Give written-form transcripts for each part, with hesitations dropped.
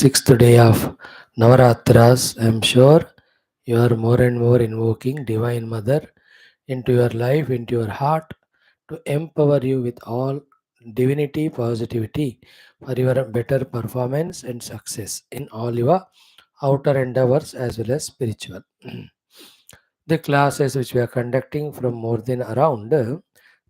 sixth day of Navaratras. I'm sure you are more and more invoking Divine Mother into your life, into your heart, to empower you with all divinity positivity for your better performance and success in all your outer endeavors as well as spiritual. The classes which we are conducting from more than around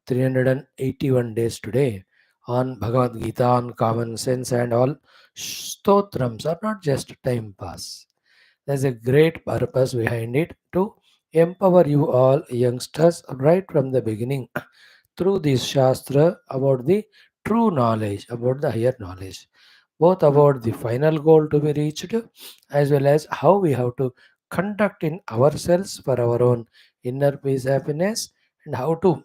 381 days today on Bhagavad Gita, on common sense, and all stotrams are not just time pass. There's a great purpose behind it to empower you all youngsters right from the beginning through this Shastra about the true knowledge, about the higher knowledge, both about the final goal to be reached as well as how we have to conduct in ourselves for our own inner peace, happiness, and how to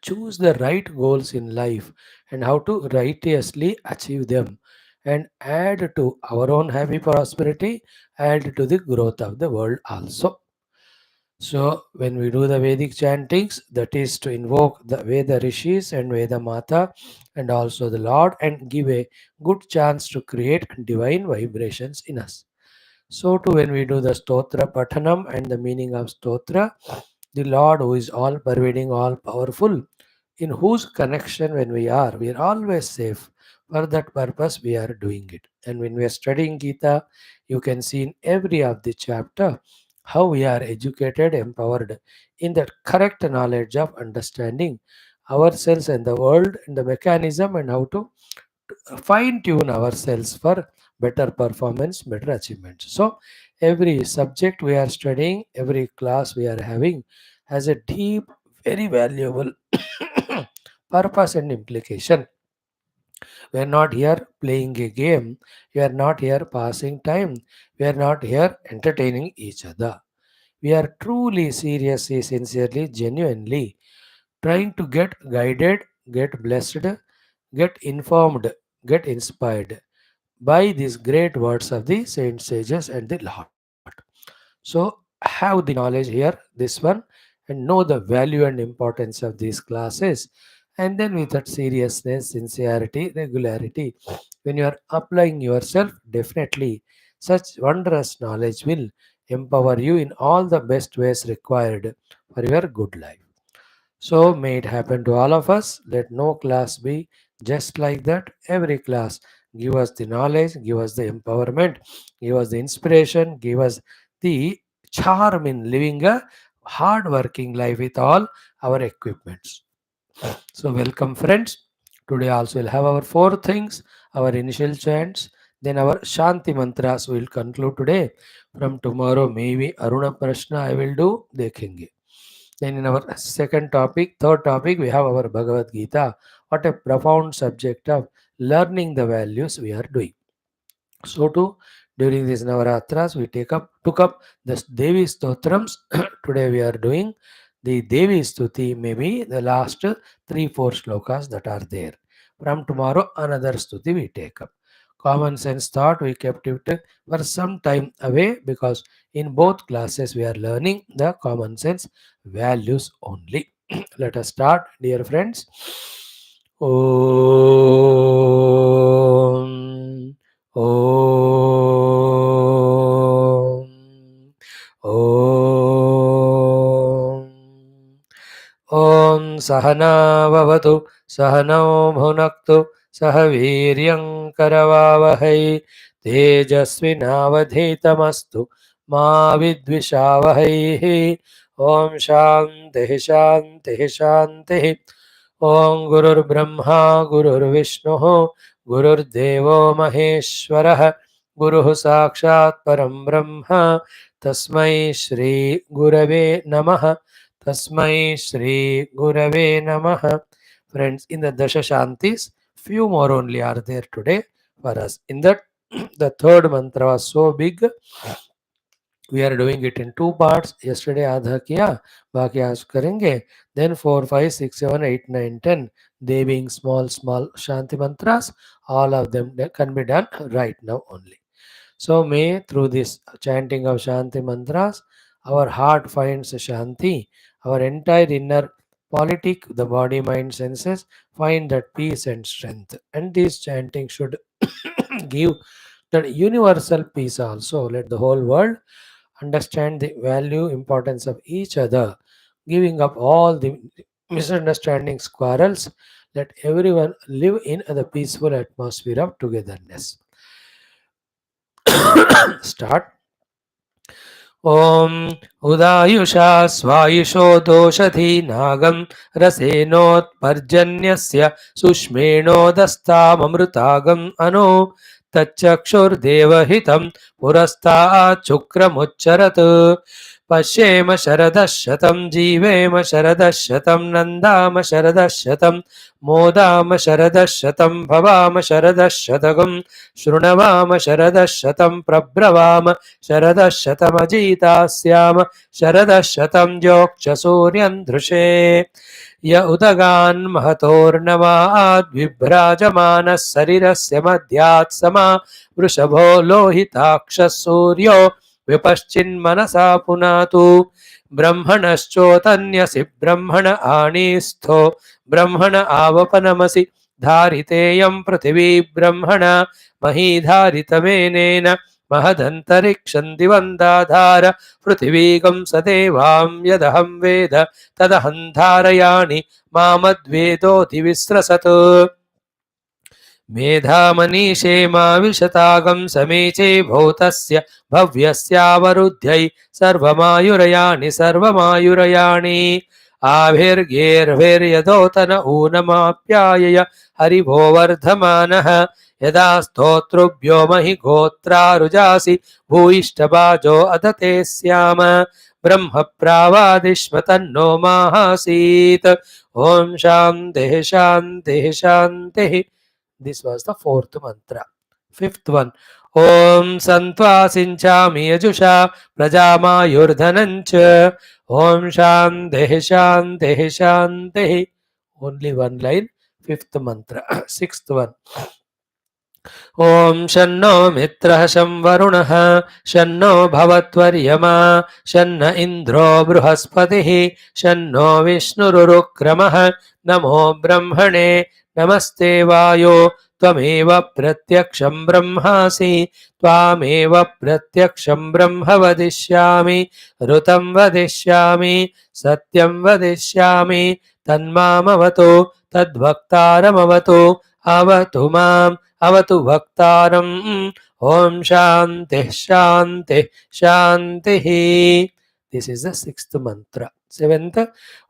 choose the right goals in life and how to righteously achieve them and add to our own happy prosperity, add to the growth of the world also. So, when we do the Vedic chantings, that is to invoke the Veda Rishis and Veda Mata and also the Lord and give a good chance to create divine vibrations in us. So, too, when we do the Stotra Pathanam and the meaning of Stotra, the Lord who is all pervading, all powerful, in whose connection when we are always safe. For that purpose, we are doing it. And when we are studying Gita, you can see in every of the chapter how we are educated, empowered in that correct knowledge of understanding ourselves and the world and the mechanism and how to fine tune ourselves for better performance, better achievements. So, every subject we are studying, every class we are having has a deep, very valuable purpose and implication. We are not here playing a game, we are not here passing time, we are not here entertaining each other. We are truly, seriously, sincerely, genuinely trying to get guided, get blessed, get informed, get inspired by these great words of the saints, sages, and the Lord. So, have the knowledge here, this one, and know the value and importance of these classes. And then, with that seriousness, sincerity, regularity, when you are applying yourself, definitely such wondrous knowledge will empower you in all the best ways required for your good life. So may it happen to all of us. Let no class be just like that. Every class give us the knowledge, give us the empowerment, give us the inspiration, give us the charm in living a hard working life with all our equipments. So welcome friends. Today also we'll have our four things, our initial chants, then our Shanti mantras will conclude today. From tomorrow maybe Aruna Prashna I will do Dekhenge. Then in our second topic, third topic, we have our Bhagavad Gita. What a profound subject of learning the values we are doing. So too, during these Navaratras, we took up the Devi Stotrams. Today we are doing the Devi Stuti, maybe the last 3-4 shlokas that are there. From tomorrow, another Stuti we take up. Common sense thought, we kept it for some time away because in both classes we are learning the common sense values only. Let us start, dear friends. Om. Om. Om. Om Sahana Vavatu Sahano Bhunaktu Sahaviryam Karavavahai Tejasvinavadhetamastu Ma Vidvishavahai. Om Shanti Shanti Shanti. Om Gurur Brahma Gurur Vishnu Gurur Devo Maheshwarah Guru Sakshat Param Brahma Tasmai Shri Gurave Namaha. Tasmai Shri Gurave Namaha. Friends, in the Dasha Shantis, few more only are there today for us. In that, the third mantra was so big. We are doing it in two parts. Yesterday आधा किया, बाकी आज करेंगे. Then 4, 5, 6, 7, 8, 9, 10. They being small, small Shanti mantras. All of them can be done right now only. So may through this chanting of Shanti mantras, our heart finds Shanti, our entire inner politic, the body, mind, senses, find that peace and strength. And this chanting should give That universal peace also, let the whole world understand the value, importance of each other, giving up all the misunderstandings, quarrels. Let everyone live in the peaceful atmosphere of togetherness. Start. ॐ उदायुषा स्वायुषो दोषधी नागं रसेनोत्पर्जन्यस्य सुष्मेणोदस्ताममृतागम् अनो तच्चक्षुर्देवहितं पुरस्ताच्छुक्रमुच्चरत् पश्येम शरदः शतं जीवेम शरदः शतं नन्दाम शरदः शतं मोदाम शरदः शतं भवाम शरदः शतकं शृणवाम शरदः शतं प्रब्रवाम शरदः शतमजीतास्याम शरदः शतं जोक्षसूर्यं धृषे य उदगान् महतोर्नवाद्विभ्राजमानः शरीरस्य मध्यात् समा वृषभो लोहिताक्षः सूर्यो विपश्चिन्मनसा पुनातु ब्रह्मणश्चोतन्यसि ब्रह्मण आनीस्थो ब्रह्मण आवपनमसि धारितेयं पृथिवी ब्रह्मण महीधारितमेनेन महदन्तरिक्षं दिवन्दाधार पृथिवीगं सदेवां यदहं वेद तदहं धारयाणि मामद्वेदोऽधिविस्रसत् मेधामनीषे मा विशतागं समीचे भूतस्य भव्यस्यावरुध्यै सर्वमायुरयाणि सर्वमायुरयाणि आभिर्गेर्भिर्यदोतन ऊनमाप्यायय हरिभो वर्धमानः यदा स्तोतृभ्यो महि गोत्रारुजासि भूयिष्ठबाजो अदते स्याम ब्रह्म प्रावादिष्म तन्नो माहासीत् ॐ शान्तिः शान्तिः शान्तिः. This was the fourth mantra. Fifth one. Om Santva Sinchami Yajusha Prajamayurdhanancha. Om Shantehi Shantehi Shantehi. Only one line. Fifth mantra. Sixth one. ॐ शन्नो मित्रः शं वरुणः शन्नो भवत्वर्यमा शन्न इन्द्रो बृहस्पतिः शन्नो विष्णुरुक्रमः नमो ब्रह्मणे नमस्ते वायो त्वमेव प्रत्यक्षं ब्रह्मासि त्वामेव प्रत्यक्षं ब्रह्म वदिष्यामि ऋतं वदिष्यामि सत्यं वदिष्यामि तन्मामवतु तद्भक्तारमवतु अवतु माम् अवतु भक्तारम् ॐ शान्तिः शान्तिः शान्तिः. This is the sixth mantra. Seventh.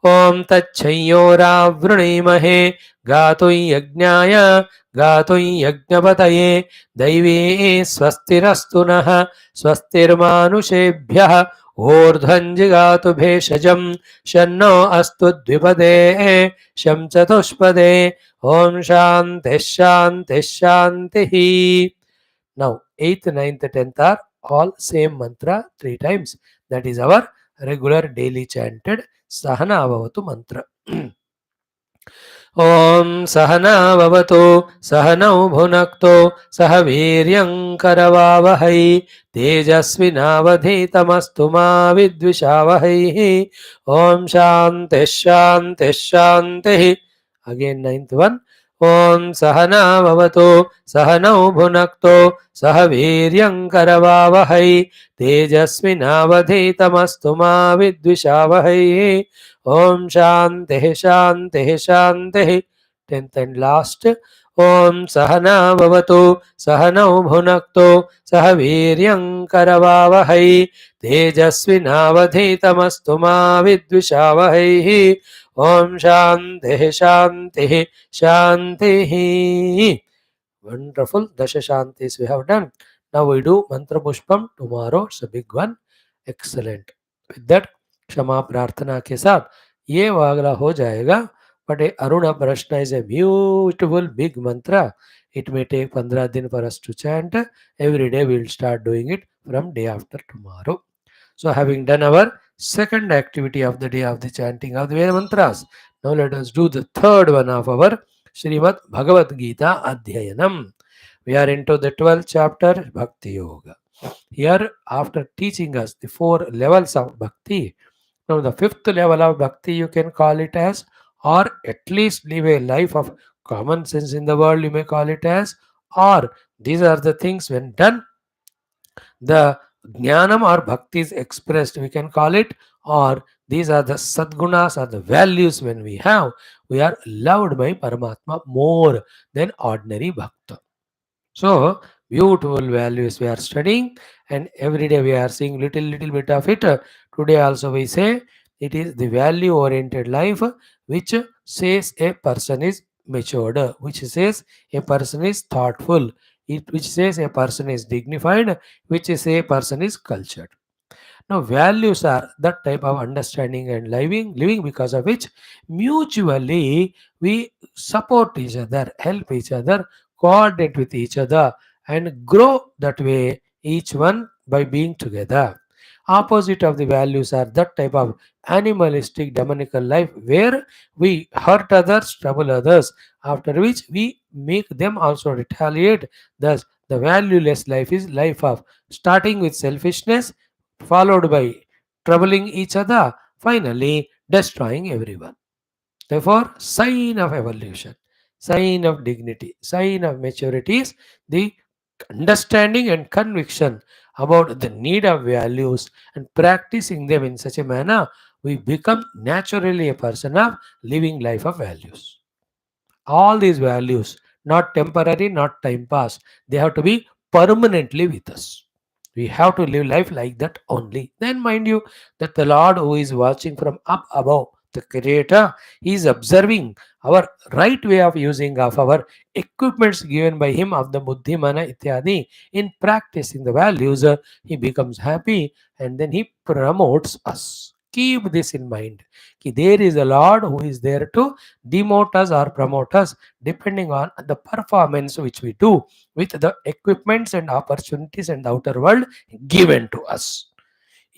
ॐ तच्छंयोरावृणीमहे गातुं यज्ञाय गातुं यज्ञपतये दैवी स्वस्तिरस्तु नः स्वस्तिर्मानुषेभ्यः ऊर्ध्वं जिगातु भेषजं शन्नो अस्तु द्विपदे शं चतुष्पदे ॐ शान्तिः शान्तिः शान्तिः. Now 8th, 9th, 10th are all same mantra 3 times. That is our regular daily chanted Sahana Avavatu mantra. ॐ सहनाववतु सहनौ भुनक्तु सह वीर्यं करवावहै तेजस्विनावधीतमस्तु मा विद्विषावहैः ॐ शान्तिः शान्तिः शान्तिः. Again ninth one. ॐ सहनाववतु सहनौ भुनक्तु सह वीर्यं करवावहै तेजस्विनावधीतमस्तु मा विद्विषावहैः ॐ शान्तिः शान्तिः शान्तिः. 10th and last. ॐ सहनाववतु सहनौ भुनक्तु सह वीर्यं करवावहै तेजस्विनावधीतमस्तु मा विद्विषावहैः ॐ शान्तिः शान्तिः शान्तिः. Wonderful. Dasha Shantis we have done. Now we do Mantra Pushpam tomorrow. It's a big one. Excellent. With that क्षमा प्रार्थना के साथ ये वागला हो जाएगा. But a Aruna Prashna is a beautiful big mantra. It may take 15 दिन for us to chant. Every day we will start doing it from day after tomorrow. So having done our second activity of the day of the chanting of the Veda mantras, now let us do the third one of our Srimad Bhagavad Geeta Adhyayanam. We are into the 12th chapter, Bhakti Yoga. Here, after teaching us the 4 levels of Bhakti, now the 5th level of Bhakti you can call it as, or at least live a life of common sense in the world you may call it as, or These are the things when done, the jnanam or bhakti is expressed, we can call it, or these are the sadgunas or the values when we have, we are loved by Paramatma more than ordinary bhakta. So beautiful values we are studying, and every day we are seeing little bit of it. Today also we say it is the value oriented life which says a person is matured, which says a person is thoughtful, it which says a person is dignified, which says a person is cultured. Now, values are that type of understanding and living because of which mutually we support each other, help each other, coordinate with each other, and grow that way, each one by being together. Opposite of the values are that type of animalistic, demonical life where we hurt others, trouble others, after which we make them also retaliate. Thus, the valueless life is life of starting with selfishness, followed by troubling each other, finally destroying everyone. Therefore, sign of evolution, sign of dignity, sign of maturity is the understanding and conviction about the need of values and practicing them in such a manner, we become naturally a person of living life of values. All these values, not temporary, not time pass, they have to be permanently with us. We have to live life like that only. Then mind you that the Lord who is watching from up above, the Creator, he is observing our right way of using of our equipments given by him of the buddhi mana ityadi. In practicing the values, he becomes happy and then he promotes us. Keep this in mind. Ki there is a Lord who is there to demote us or promote us depending on the performance which we do with the equipments and opportunities and outer world given to us.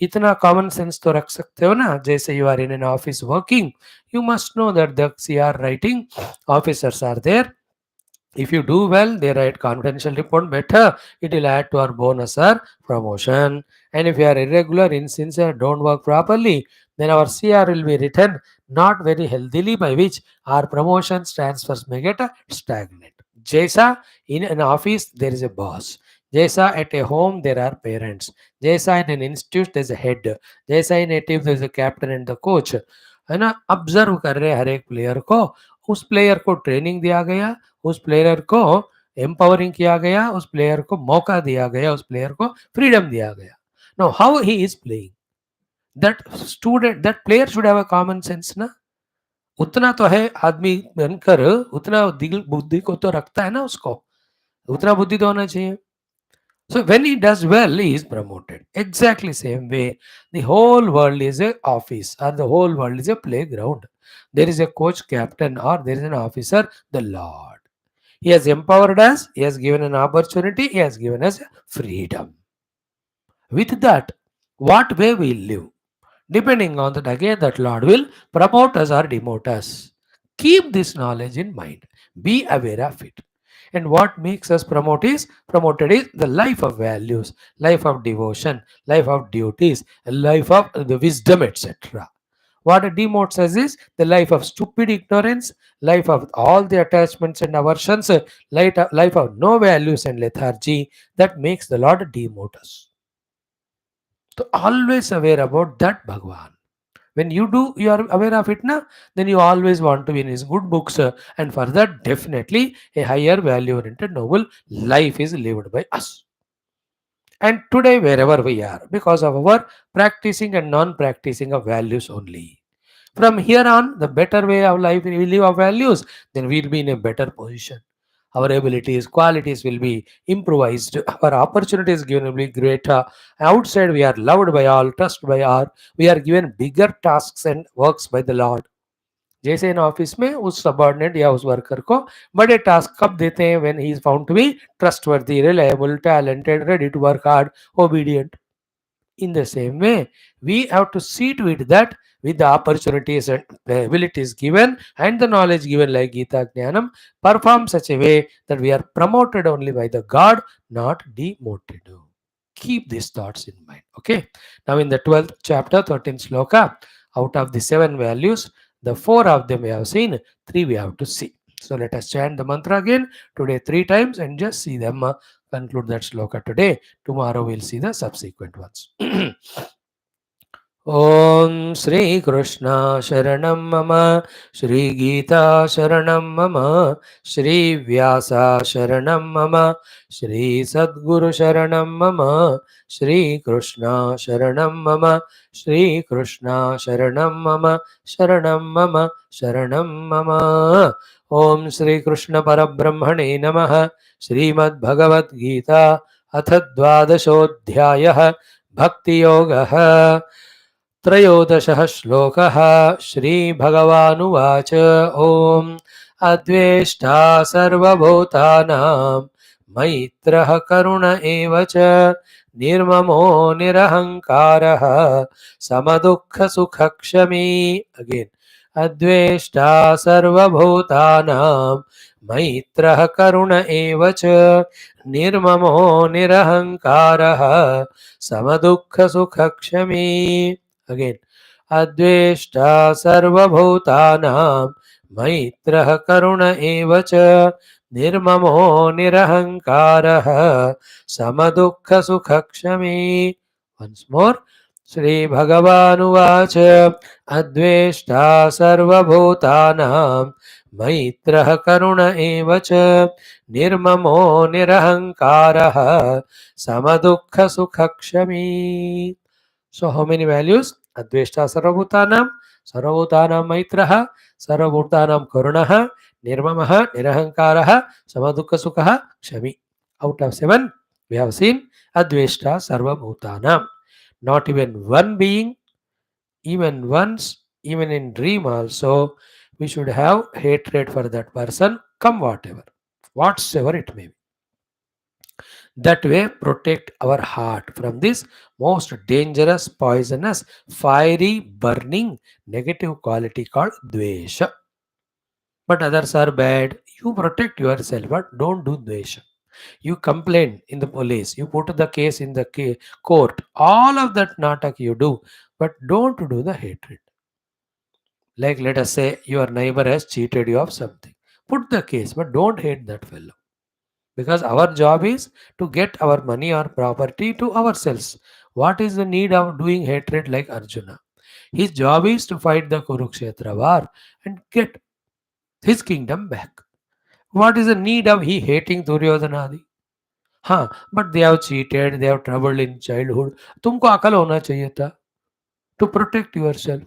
इतना common sense तो रख सकते हो ना, जैसे you are in an office working, you must know that the CR writing officers are there. If you do well, they write confidential report better. It will add to our bonus or promotion. And if you are irregular, insincere, don't work properly, then our CR will be written not very healthily, by which our promotions transfers may get stagnant. Jaisa in an office there is a boss. Jaisa at a home there are parents. Jaisa in an institute there is a head. Jaisa in a team there is a captain and the coach. है ना, observe कर रहे हैं हर एक player को, उस player को training दिया गया, उस प्लेयर को एम्पावरिंग किया गया, उस प्लेयर को मौका दिया गया, उस प्लेयर को फ्रीडम दिया गया. Now how he is playing, that student, that player should have a common sense ना. उतना तो है आदमी बनकर, उतना दिल बुद्धि को तो रखता है ना उसको, उतना बुद्धि तो होना चाहिए. So when he does well, he is promoted. Exactly same way, the whole world is a office or the whole world is a playground. There is a coach, captain, or there is an officer, the Lord. He has empowered us, he has given an opportunity, he has given us freedom. With that, what way we live, depending on that, again, that Lord will promote us or demote us. Keep this knowledge in mind. Be aware of it. And what makes us promoted is the life of values, life of devotion, life of duties, life of the wisdom, etc. What it demotes us is the life of stupid ignorance, life of all the attachments and aversions, life of no values and lethargy, that makes the Lord demote us. So always aware about that Bhagwan. When you are aware of it na, then you always want to be in his good books, and for that definitely a higher value oriented noble life is lived by us. And today wherever we are, because of our practicing and non-practicing of values only. From here on, the better way of life we live our values, then we'll be in a better position. Our abilities, qualities will be improvised. Our opportunities given will be greater. Outside, we are loved by all, trusted by all. We are given bigger tasks and works by the Lord. जैसे in office में उस subordinate या उस worker को बड़े task कब देते हैं, when he is found to be trustworthy, reliable, talented, ready to work hard, obedient. In the same way, we have to see to it that with the opportunities and the abilities given and the knowledge given like Geetha Jnanam, perform such a way that we are promoted only by the God, not demoted. Keep these thoughts in mind. Okay. Now in the 12th chapter, 13th shloka, out of the 7 values, the 4 of them we have seen, 3 we have to see. So let us chant the mantra again today 3 times and just see them conclude that shloka today. Tomorrow we'll see the subsequent ones. ॐ श्रीकृष्ण शरणं मम श्रीगीता शरणं मम श्रीव्यास शरणं मम श्रीसद्गुरुशरणं मम श्रीकृष्ण शरणं मम श्रीकृष्ण शरणं मम शरणं मम शरणं मम ॐ श्रीकृष्णपरब्रह्मणे नमः श्रीमद्भगवद्गीता अथ द्वादशोऽध्यायः भक्तियोगः त्रयोदशः श्लोकः श्रीभगवानुवाच ॐ अद्वेष्टा सर्वभूतानां मैत्रः करुण एव च निर्ममो निरहङ्कारः समदुःखसुखक्षमी अगेन् अद्वेष्टा सर्वभूतानां मैत्रः करुण एव च निर्ममो निरहङ्कारः समदुःखसुखक्षमी अगेन अद्वेष्टा सर्वभूतानां मैत्रः करुण एव च निर्ममो निरहङ्कारः समदुःखसुखक्षमी once more श्री भगवानुवाच अद्वेष्टा सर्वभूतानां मैत्रः करुण एव च निर्ममो निरहङ्कारः समदुःखसुखक्षमी. So how many values? Adveshta sarvabhutanam maitraha, sarvabhutanam karunaha, nirmamaha, nirahankaraha, samadukha sukha, kshami. Out of 7, we have seen Adveshta sarvabhutanam. Not even one being, even once, even in dream also, we should have hatred for that person, come whatsoever it may be. That way protect our heart from this most dangerous, poisonous, fiery, burning, negative quality called dvesha. But others are bad. You protect yourself, but don't do dvesha. You complain in the police, you put the case in the court, all of that natak you do, but don't do the hatred. Like let us say your neighbor has cheated you of something. Put the case, but don't hate that fellow. Because our job is to get our money or property to ourselves. What is the need of doing hatred like Arjuna? His job is to fight the Kurukshetra war and get his kingdom back. What is the need of he hating Duryodhanadi? But they have cheated, they have troubled in childhood. तुमको अकल होना चाहिए था to protect yourself.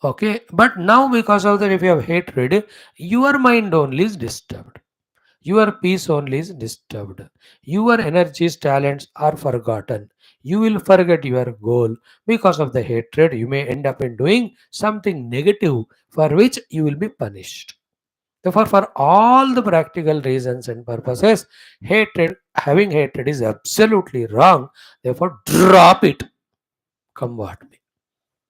Okay, but now because of that, if you have hatred, your mind only is disturbed. Your peace only is disturbed. Your energies, talents are forgotten. You will forget your goal. Because of the hatred, you may end up in doing something negative for which you will be punished. Therefore, for all the practical reasons and purposes, having hatred is absolutely wrong. Therefore, drop it. Come what may.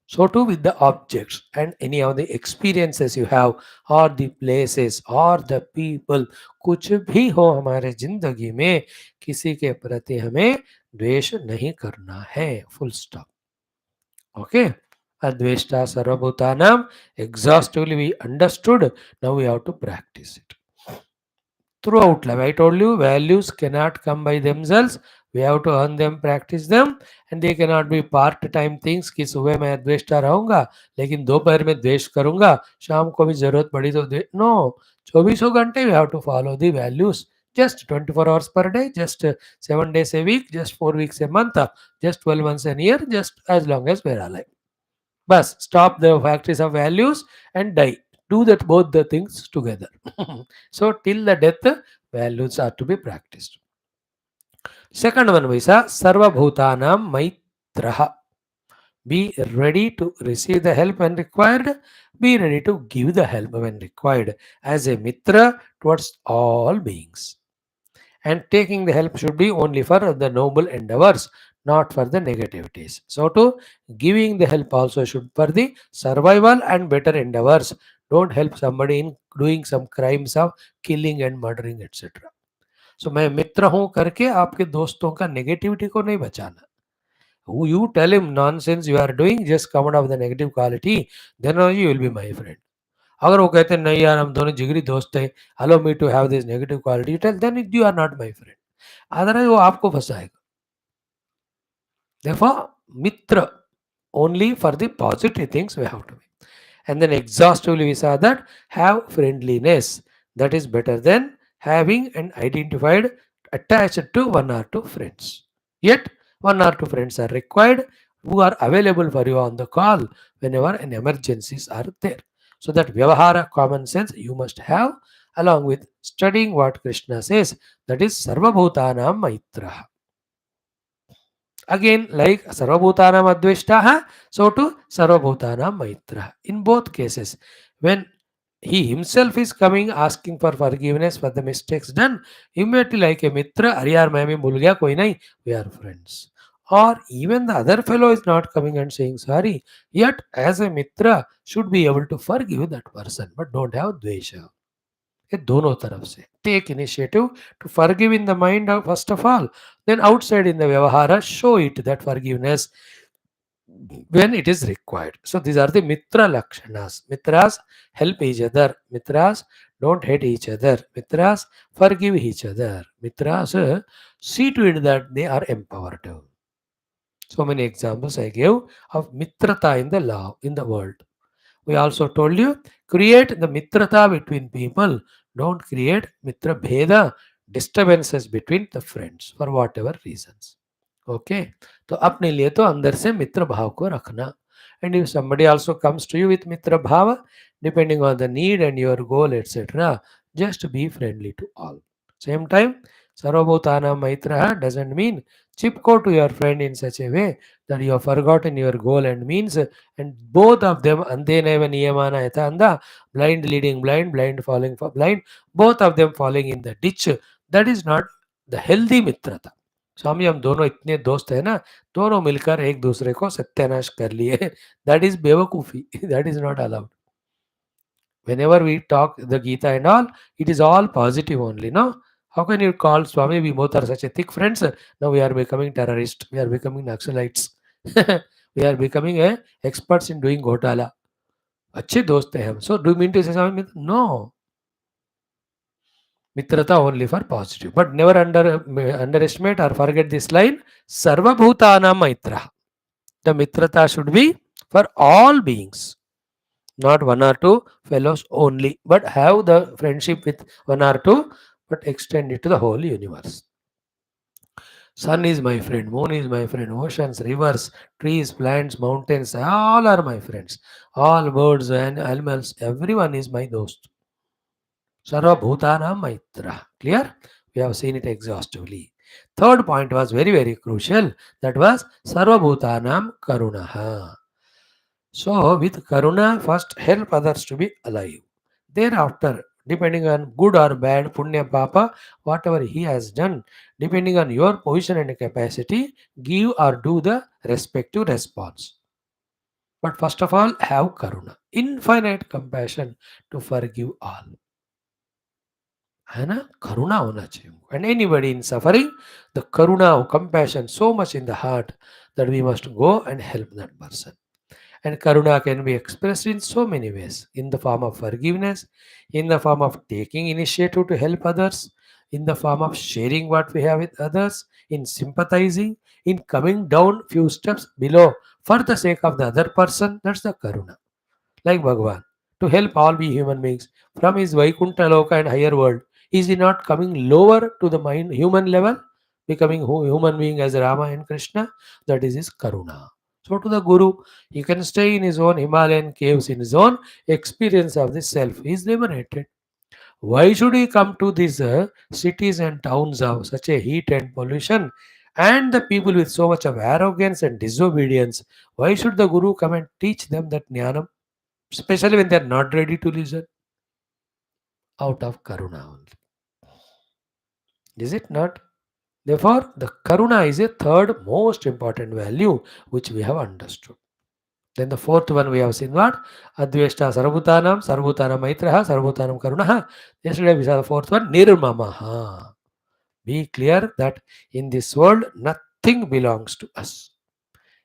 So too with the objects and any of the experiences you have or the places or the people, कुछ भी हो हमारे जिंदगी में किसी के प्रति हमें द्वेष नहीं करना है. Full stop. Okay. Adveshta sarvabhutanam, exhaustively we understood. Now we have to practice it. Throughout life, I told you values cannot come by themselves. We have to earn them, practice them, and they cannot be part time things कि सुबह मैं द्वेष्टा रहूंगा लेकिन दोपहर में द्वेष करूंगा, शाम को भी जरूरत पड़ी तो नो. 24 घंटे we have to follow the values. Just 24 hours per day, just 7 days a week, just 4 weeks a month, just 12 months a year, just as long as we're alive. Bus, stop the factories of values and die. Do that both the things together. So till the death, values are to be practiced. Second one, Visa, Sarva Bhutanam Maitraha. Be ready to receive the help when required. Be ready to give the help when required as a mitra towards all beings. And taking the help should be only for the noble endeavors, not for the negativities. So too, giving the help also should for the survival and better endeavors. Don't help somebody in doing some crimes of killing and murdering, etc. So मैं मित्र हूं करके आपके दोस्तों का negativity को नहीं बचाना. Who you tell him nonsense you are doing, just come out of the negative quality, then only you will be my friend. अगर वो कहते हैं नहीं यार हम दोनों जिगरी दोस्त हैं, allow me to have this negative quality, tell then you are not my friend, otherwise वो आपको फंसाएगा. Therefore, mitra only for the positive things we have to be. And then exhaustively we saw that have friendliness. That is better than having an identified attached to one or two friends. Yet one or two friends are required who are available for you on the call whenever an emergencies are there. So that vyavahara common sense you must have along with studying what Krishna says, that is sarvabhutanam maitra. Again, like Sarvabhutanam Adveshtaha, so to Sarvabhutanam Maitra. In both cases, when he himself is coming asking for forgiveness for the mistakes done, immediately like a Mitra, Arey yaar main bhi bhul gaya, koi nahi, we are friends. Or even the other fellow is not coming and saying sorry, yet as a Mitra should be able to forgive that person, but don't have Dvesha. ये दोनों तरफ से take initiative to forgive in the mind first of all, then outside in the vyavahara show it that forgiveness when it is required. So these are the mitra lakshanas. Mitras help each other, mitras don't hate each other, mitras forgive each other, mitras see to it that they are empowered. So many examples I gave of mitrata in the law in the world. We also told you, create the mitrata between people. Don't create mitra bheda, disturbances between the friends for whatever reasons. Okay. तो अपने लिए तो अंदर से मित्र भाव को रखना. And if somebody also comes to you with mitra bhava, depending on the need and your goal, etc., just be friendly to all. Same time, sarvabhutana maitra doesn't mean chipko to your friend in such a way that you have forgotten your goal and means, and both of them andeneva niyamana yatanda, blind leading blind, blind falling for blind, both of them falling in the ditch. That is not the healthy mitrata. स्वामी हम दोनों इतने दोस्त हैं ना, दोनों मिलकर एक दूसरे को सत्यानाश कर लिए, दैट इज बेवकूफी, that is not allowed. Whenever we talk the Geetha and all, it is all positive only, no? How can you call Swami, we both are such a thick friends, now we are becoming terrorists, we are becoming Naxalites, we are becoming experts in doing घोटाला. अच्छे दोस्त हैं हम. So do you mean to say Swami? No. Mitrata only for positive. But never underestimate or forget this line. Sarvabhutana maitra. The mitrata should be for all beings, not one or two fellows only, but have the friendship with one or two, but extend it to the whole universe. Sun is my friend, moon is my friend, oceans, rivers, trees, plants, mountains, all are my friends. All birds and animals, everyone is my dost. Sarvabhutanam maitra. Clear? We have seen it exhaustively. Third point was very, very crucial. That was Sarvabhutanam karunaha. So, with karuna, first help others to be alive. Thereafter, depending on good or bad, punya papa, whatever he has done, depending on your position and capacity, give or do the respective response. But first of all, have karuna, infinite compassion to forgive all. है ना, करुणा होना चाहिए. And anybody in suffering, the karuna, compassion so much in the heart that we must go and help that person. And karuna can be expressed in so many ways, in the form of forgiveness, in the form of taking initiative to help others, in the form of sharing what we have with others, in sympathizing, in coming down few steps below for the sake of the other person. That's the karuna. Like Bhagavan, to help all we human beings from his Vaikuntha Loka and higher world. Is he not coming lower to the mind, human level, becoming human being as Rama and Krishna? That is his Karuna. So to the Guru, he can stay in his own Himalayan caves, in his own experience of the self. He is liberated. Why should he come to these cities and towns of such a heat and pollution, and the people with so much of arrogance and disobedience? Why should the Guru come and teach them that Jnanam? Especially when they are not ready to listen, out of karuna only. Is it not? Therefore, the karuna is a third most important value which we have understood. Then the fourth one we have seen what? Adveshta Sarvabhutanam Maitraha, Sarvabhutanam Karunaha. Yesterday we saw the fourth one, Nirmamaha. Be clear that in this world nothing belongs to us.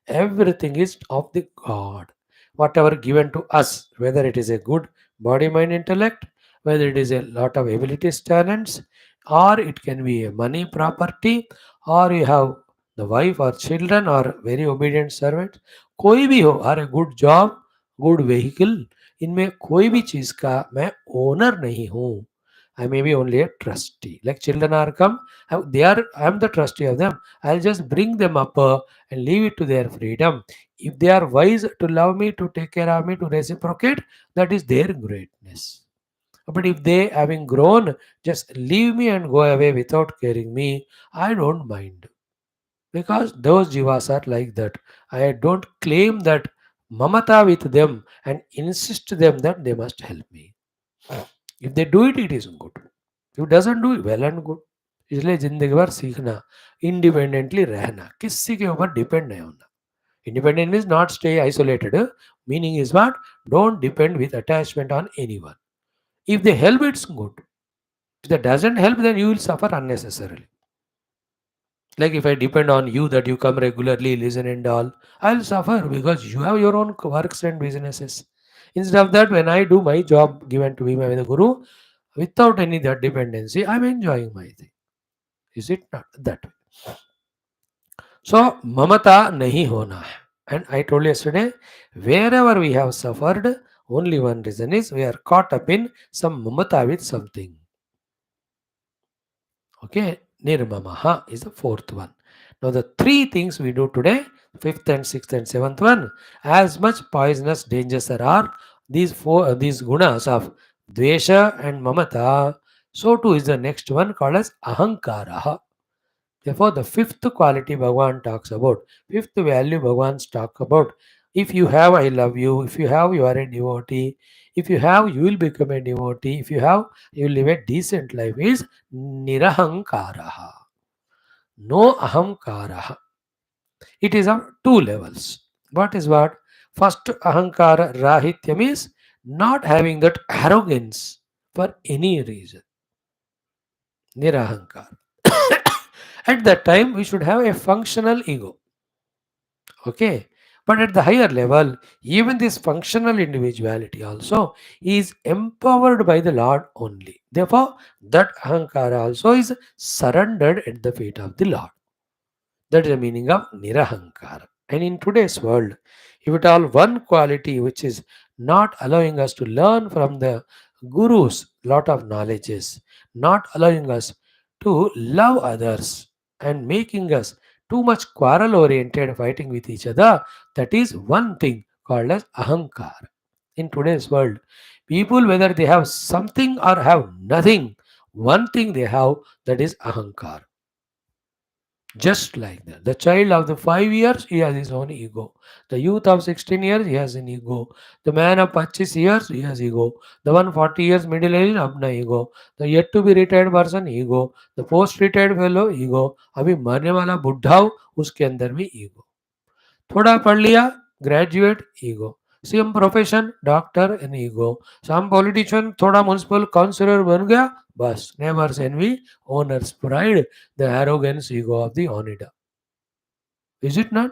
Everything is of the God. Whatever given to us, whether it is a good, body, mind, intellect, whether it is a lot of abilities, talents, or it can be a money, property, or you have the wife or children or very obedient servant, कोई भी हो, और a good job, good vehicle, इनमें कोई भी चीज का मैं ओनर नहीं हूँ. I may be only a trustee. Like children are come, they are. I am the trustee of them. I'll just bring them up and leave it to their freedom. If they are wise to love me, to take care of me, to reciprocate, that is their greatness. But if they, having grown, just leave me and go away without caring me, I don't mind. Because those jivas are like that. I don't claim that mamata with them and insist them that they must help me. If they do it, it is good. If doesn't do it, well and good. इसलिए जिंदगी भर सीखना, independently रहना, किसी के ऊपर depend नहीं होना. Independent means not stay isolated. Meaning is what? Don't depend with attachment on anyone. If they help, it's good. If that doesn't help, then you will suffer unnecessarily. Like if I depend on you that you come regularly, listen and all, I'll suffer because you have your own works and businesses. Instead of that, when I do my job given to me by the Guru, without any that dependency, I'm enjoying my thing. Is it not that way? So, mamata nahi hona hai. And I told you yesterday, wherever we have suffered, only one reason is we are caught up in some mamata with something. Okay, nirmamaha is the fourth one. Now, the three things we do today, fifth and sixth and seventh one, as much poisonous dangers there are, these gunas of dvesha and mamata, so too is the next one called as ahankara. Therefore, the fifth quality Bhagavan talks about, fifth value Bhagavan talks about. If you have, I love you. If you have, you are a devotee. If you have, you will become a devotee. If you have, you will live a decent life. Is nirahankaraha. No ahamkaraha. It is of two levels. What is what? First, ahankara rahitya means not having that arrogance for any reason. Nirahankara. At that time, we should have a functional ego. Okay. But at the higher level, even this functional individuality also is empowered by the Lord only. Therefore, that ahankara also is surrendered at the feet of the Lord. That is the meaning of nirahankara. And in today's world, if at all one quality which is not allowing us to learn from the gurus lot of knowledges, not allowing us to love others and making us too much quarrel oriented fighting with each other, that is one thing called as ahankara. In today's world, people whether they have something or have nothing, one thing they have, that is ahankara. Just like that. The child of the 5 years, he has his own ego. The youth of 16 years, he has an ego. The man of 25 years, he has ego. The one 40 years middle age, अपना ego. The yet to be retired person, ego. The post retired fellow, ego. अभी मरने वाला बुढ़ा हो, उसके अंदर भी ego. थोड़ा पढ़ लिया, graduate, ego. Same profession, doctor and ego. Some politician थोड़ा म्युनिसिपल काउंसिलर बन गया, बस neighbour's envy, owner's pride, the arrogance ego of the Onida. Is it not?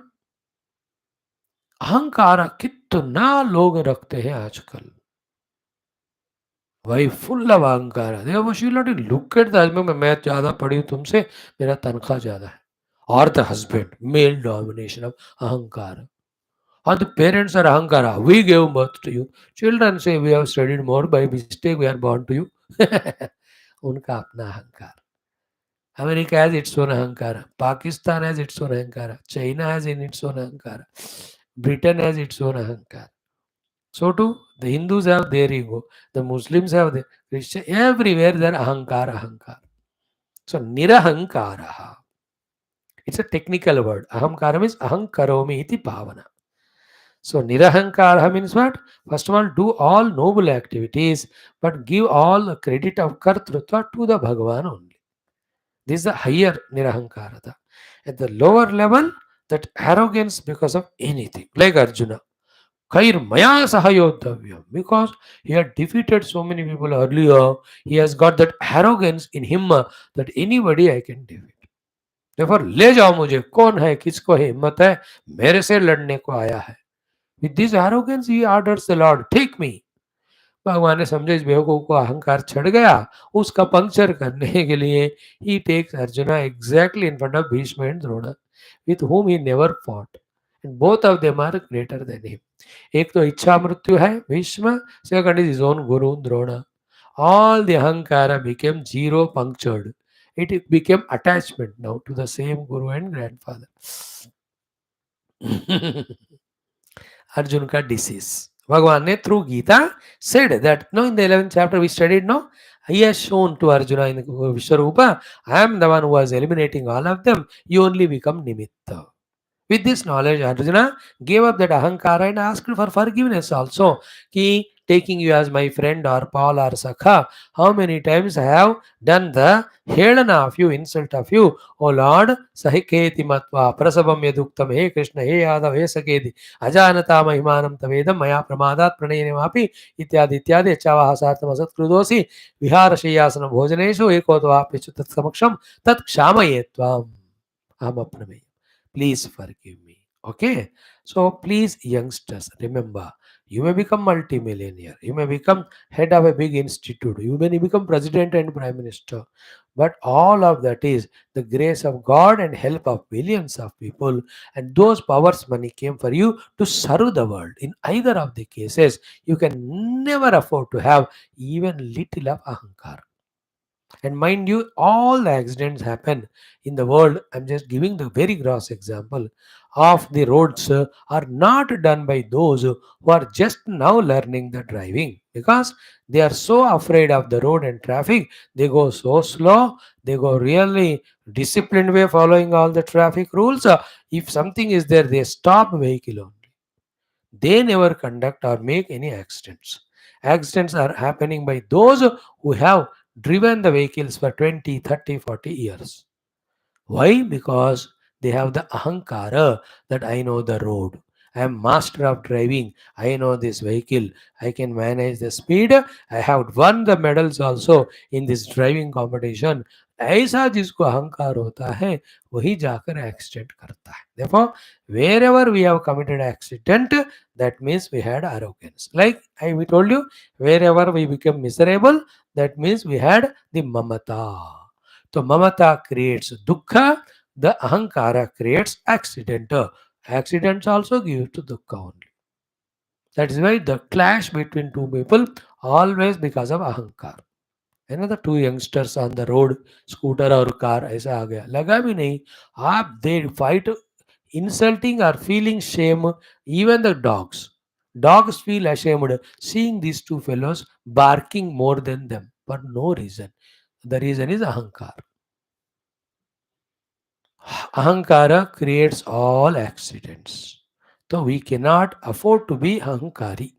अहंकार कितना लोग रखते हैं आजकल. भाई फुल ऑफ अहंकार. देखो she not look at the husband, मैं ज्यादा पढ़ी हूं तुमसे, मेरा तनख्वाह ज्यादा है. और the husband, male domination of अहंकार. Or the parents are ahankara. We gave birth to you. Children say we have studied more. By mistake we are born to you. उनका अपना अहंकार. America has its own ahankara. Pakistan has its own ahankara. China has in its own ahankara. Britain has its own ahankara. So too, the Hindus have their ego. The Muslims have their Christian. Everywhere there ahankara, ahankara. So nirahankara. It's a technical word. Ahamkara means ahankaromi iti bhavana. So nirahankara means what? First of all, do all noble activities, but give all the credit of kartrutva to the Bhagavan only. This is the higher nirahankarata. At the lower level, that arrogance because of anything, like Arjuna. Kair maya sahayodhavyam. Because he had defeated so many people earlier, he has got that arrogance in him that anybody I can defeat. Therefore, ले जाओ मुझे, कौन है, किसको हिम्मत है, मेरे से लड़ने को आया है. With this arrogance, he orders the Lord, take me. भगवान ने समझे इस बेवकूफ को अहंकार चढ़ गया, उसका पंक्चर करने के लिए ही takes Arjuna exactly in front of Bhishma and Drona with whom he never fought and both of them are greater than him. एक तो इच्छा मृत्यु है Bhishma, second is his own guru Drona. All the ahankara became zero punctured. It became attachment now to the same guru and grandfather. Arjun का disease. भगवान ने through Gita said that no in the 11th chapter we studied no, he has shown to Arjuna in Vishwarupa, I am the one who was eliminating all of them, you only become nimitta. With this knowledge, Arjuna gave up that ahankara and asked for forgiveness also. Ki, taking you as my friend or Paul or Sakha, how many times I have done the helana of you, insult of you, O Lord, Sahiketi Matva, Prasabam Yaduktam, He Krishna, He Yadav, He Saketi, Ajanata Mahimanam Tavedam, Maya Pramadat Pranayamapi, Ityadi Ityadi, Chavaha Sartam Asat Krudosi, Vihara Shayasanam Bhojaneshu, Ekotva Pichutat Samaksham, Tat Kshamayetvam, Amaprame. Please forgive me. Okay. So please, youngsters, remember, you may become multimillionaire, you may become head of a big institute, you may become president and prime minister, but all of that is the grace of God and help of billions of people, and those powers money came for you to serve the world. In either of the cases, you can never afford to have even little of ahankar. And mind you, all the accidents happen in the world. I'm just giving the very gross example of the roads are not done by those who are just now learning the driving, because they are so afraid of the road and traffic. They go so slow, they go really disciplined way following all the traffic rules. If something is there, they stop vehicle only. They never conduct or make any accidents. Accidents are happening by those who have driven the vehicles for 20, 30, 40 years. Why? Because they have the ahankara that I know the road. I am master of driving. I know this vehicle. I can manage the speed. I have won the medals also in this driving competition. ऐसा जिसको अहंकार होता है वही जाकर accident करता है. Therefore, wherever we have committed accident, that means we had arrogance. Like we told you, wherever we become miserable, that means we had the mamata. So mamata creates dukkha, the ahankara creates accident. Accidents also give to dukkha only. That is why the clash between two people always because of ahankar. Another two youngsters on the road, scooter और car ऐसा आ गया, लगा भी नहीं. आप they fight, insulting or feeling shame. Even the dogs feel ashamed seeing these two fellows barking more than them for no reason. The reason is ahankar. Ahankara creates all accidents. So we cannot afford to be ahankari.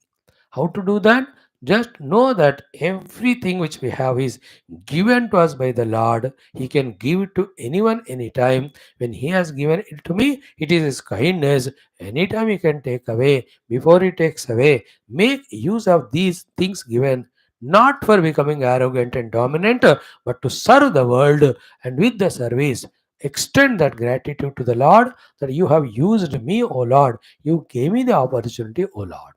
How to do that? Just know that everything which we have is given to us by the Lord. He can give it to anyone anytime. When He has given it to me, it is His kindness. Anytime He can take away. Before He takes away, make use of these things given, not for becoming arrogant and dominant, but to serve the world, and with the service, extend that gratitude to the Lord that you have used me, O Lord. You gave me the opportunity, O Lord.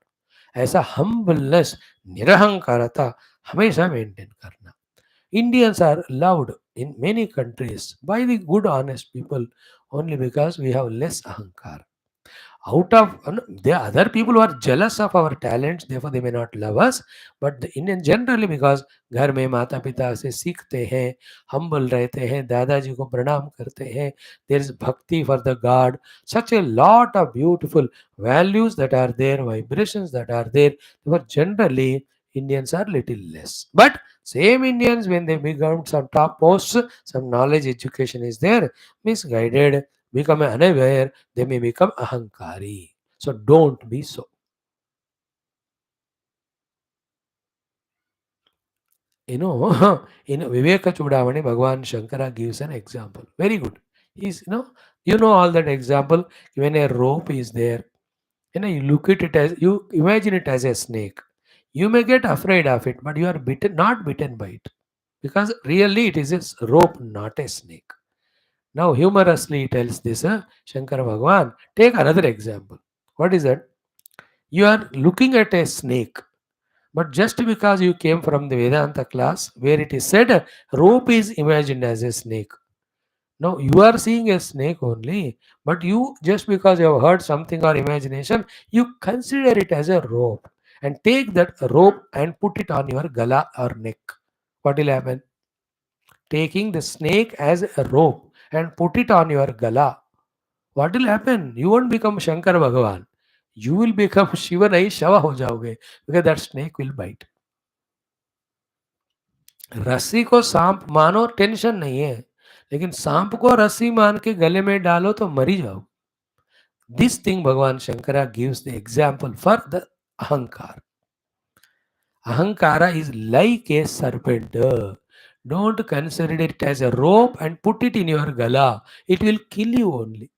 ऐसा humbleness, निरहंकारता हमेशा maintain करना. Indians are loved in many countries by the good honest people only because we have less ahankar. Out of the other people who are jealous of our talents, therefore they may not love us, but the Indian generally, because घर में माता पिता से सीखते हैं, humble रहते हैं, दादाजी को प्रणाम करते हैं, there is bhakti for the God, such a lot of beautiful values that are there, vibrations that are there. Therefore generally Indians are little less, but same Indians, when they become some top posts, some knowledge education is there, misguided, become unaware, they may become ahankari. So don't be so. You know, in Viveka Chudamani, Bhagavan Shankara gives an example. Very good. He's, you know all that example. When a rope is there, you look at it as, you imagine it as a snake. You may get afraid of it, but you are bitten, not bitten by it. Because really it is a rope, not a snake. Now humorously he tells this, Shankara Bhagavan. Take another example. What is that? You are looking at a snake, But just because you came from the Vedanta class where it is said rope is imagined as a snake. No, you are seeing a snake only, but you just because you have heard something or imagination, you consider it as a rope and take that rope and put it on your gala or neck. What will happen? Taking the snake as a rope and put it on your gala. What will happen? You won't become Shankar Bhagavan. You will become Shiva nahi Shava ho jaoge because that snake will bite. रस्सी को सांप मानो tension नहीं है, लेकिन सांप को रस्सी मान के गले में डालो तो मरी जाओ. This thing Bhagavan Shankara gives the example for the ahankar. Ahankara is like a serpent. Don't consider it as a rope and put it in your gala. It will kill you only.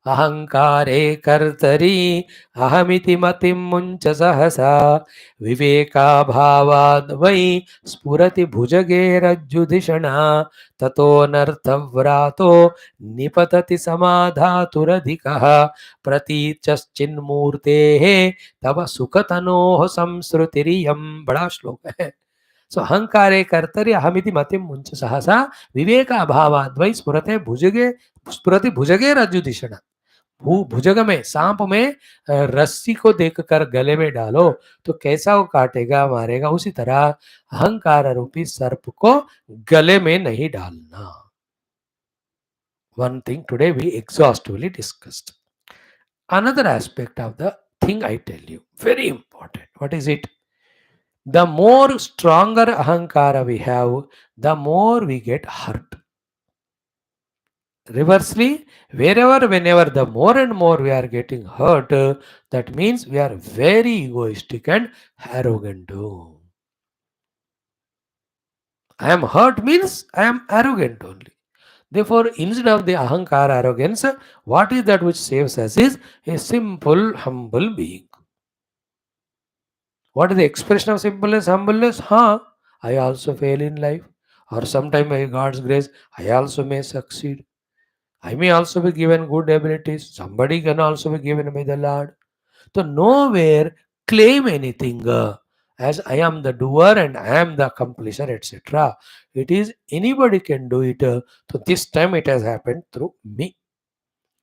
अहंकारे कर्तरि अहमिति मतिं मुञ्च सहसा विवेकाभावाद् वै स्फुरति भुजगेरज्जुधिषणा ततोऽनर्थव्रातो निपतति समाधातुरधिकः प्रतीचश्चिन्मूर्तेः तव सुखतनोः संसृतिरियं. बड़ा श्लोक है. सो अहंकारे कर्तरि अहमिति मतिं मुञ्च सहसा विवेकाभावाद् वै स्फुरति भुजगेरज्जुधिषणा. भुजग में सांप में रस्सी को देखकर गले में डालो तो कैसा वो काटेगा मारेगा. उसी तरह अहंकार रूपी सर्प को गले में नहीं डालना. One thing today we exhaustively discussed. Another aspect of the thing I tell you, very important. What is it? The more stronger ahankara we have, the more we get hurt. Reversely, whenever the more and more we are getting hurt, that means we are very egoistic and arrogant too. I am hurt means I am arrogant only. Therefore, instead of the ahankara arrogance, what is that which saves us is a simple, humble being. What is the expression of simpleness, humbleness? I also fail in life, or sometime by God's grace, I also may succeed. I may also be given good abilities. Somebody can also be given by the Lord. So nowhere claim anything as I am the doer and I am the accomplisher, etc. It is anybody can do it. So this time it has happened through me.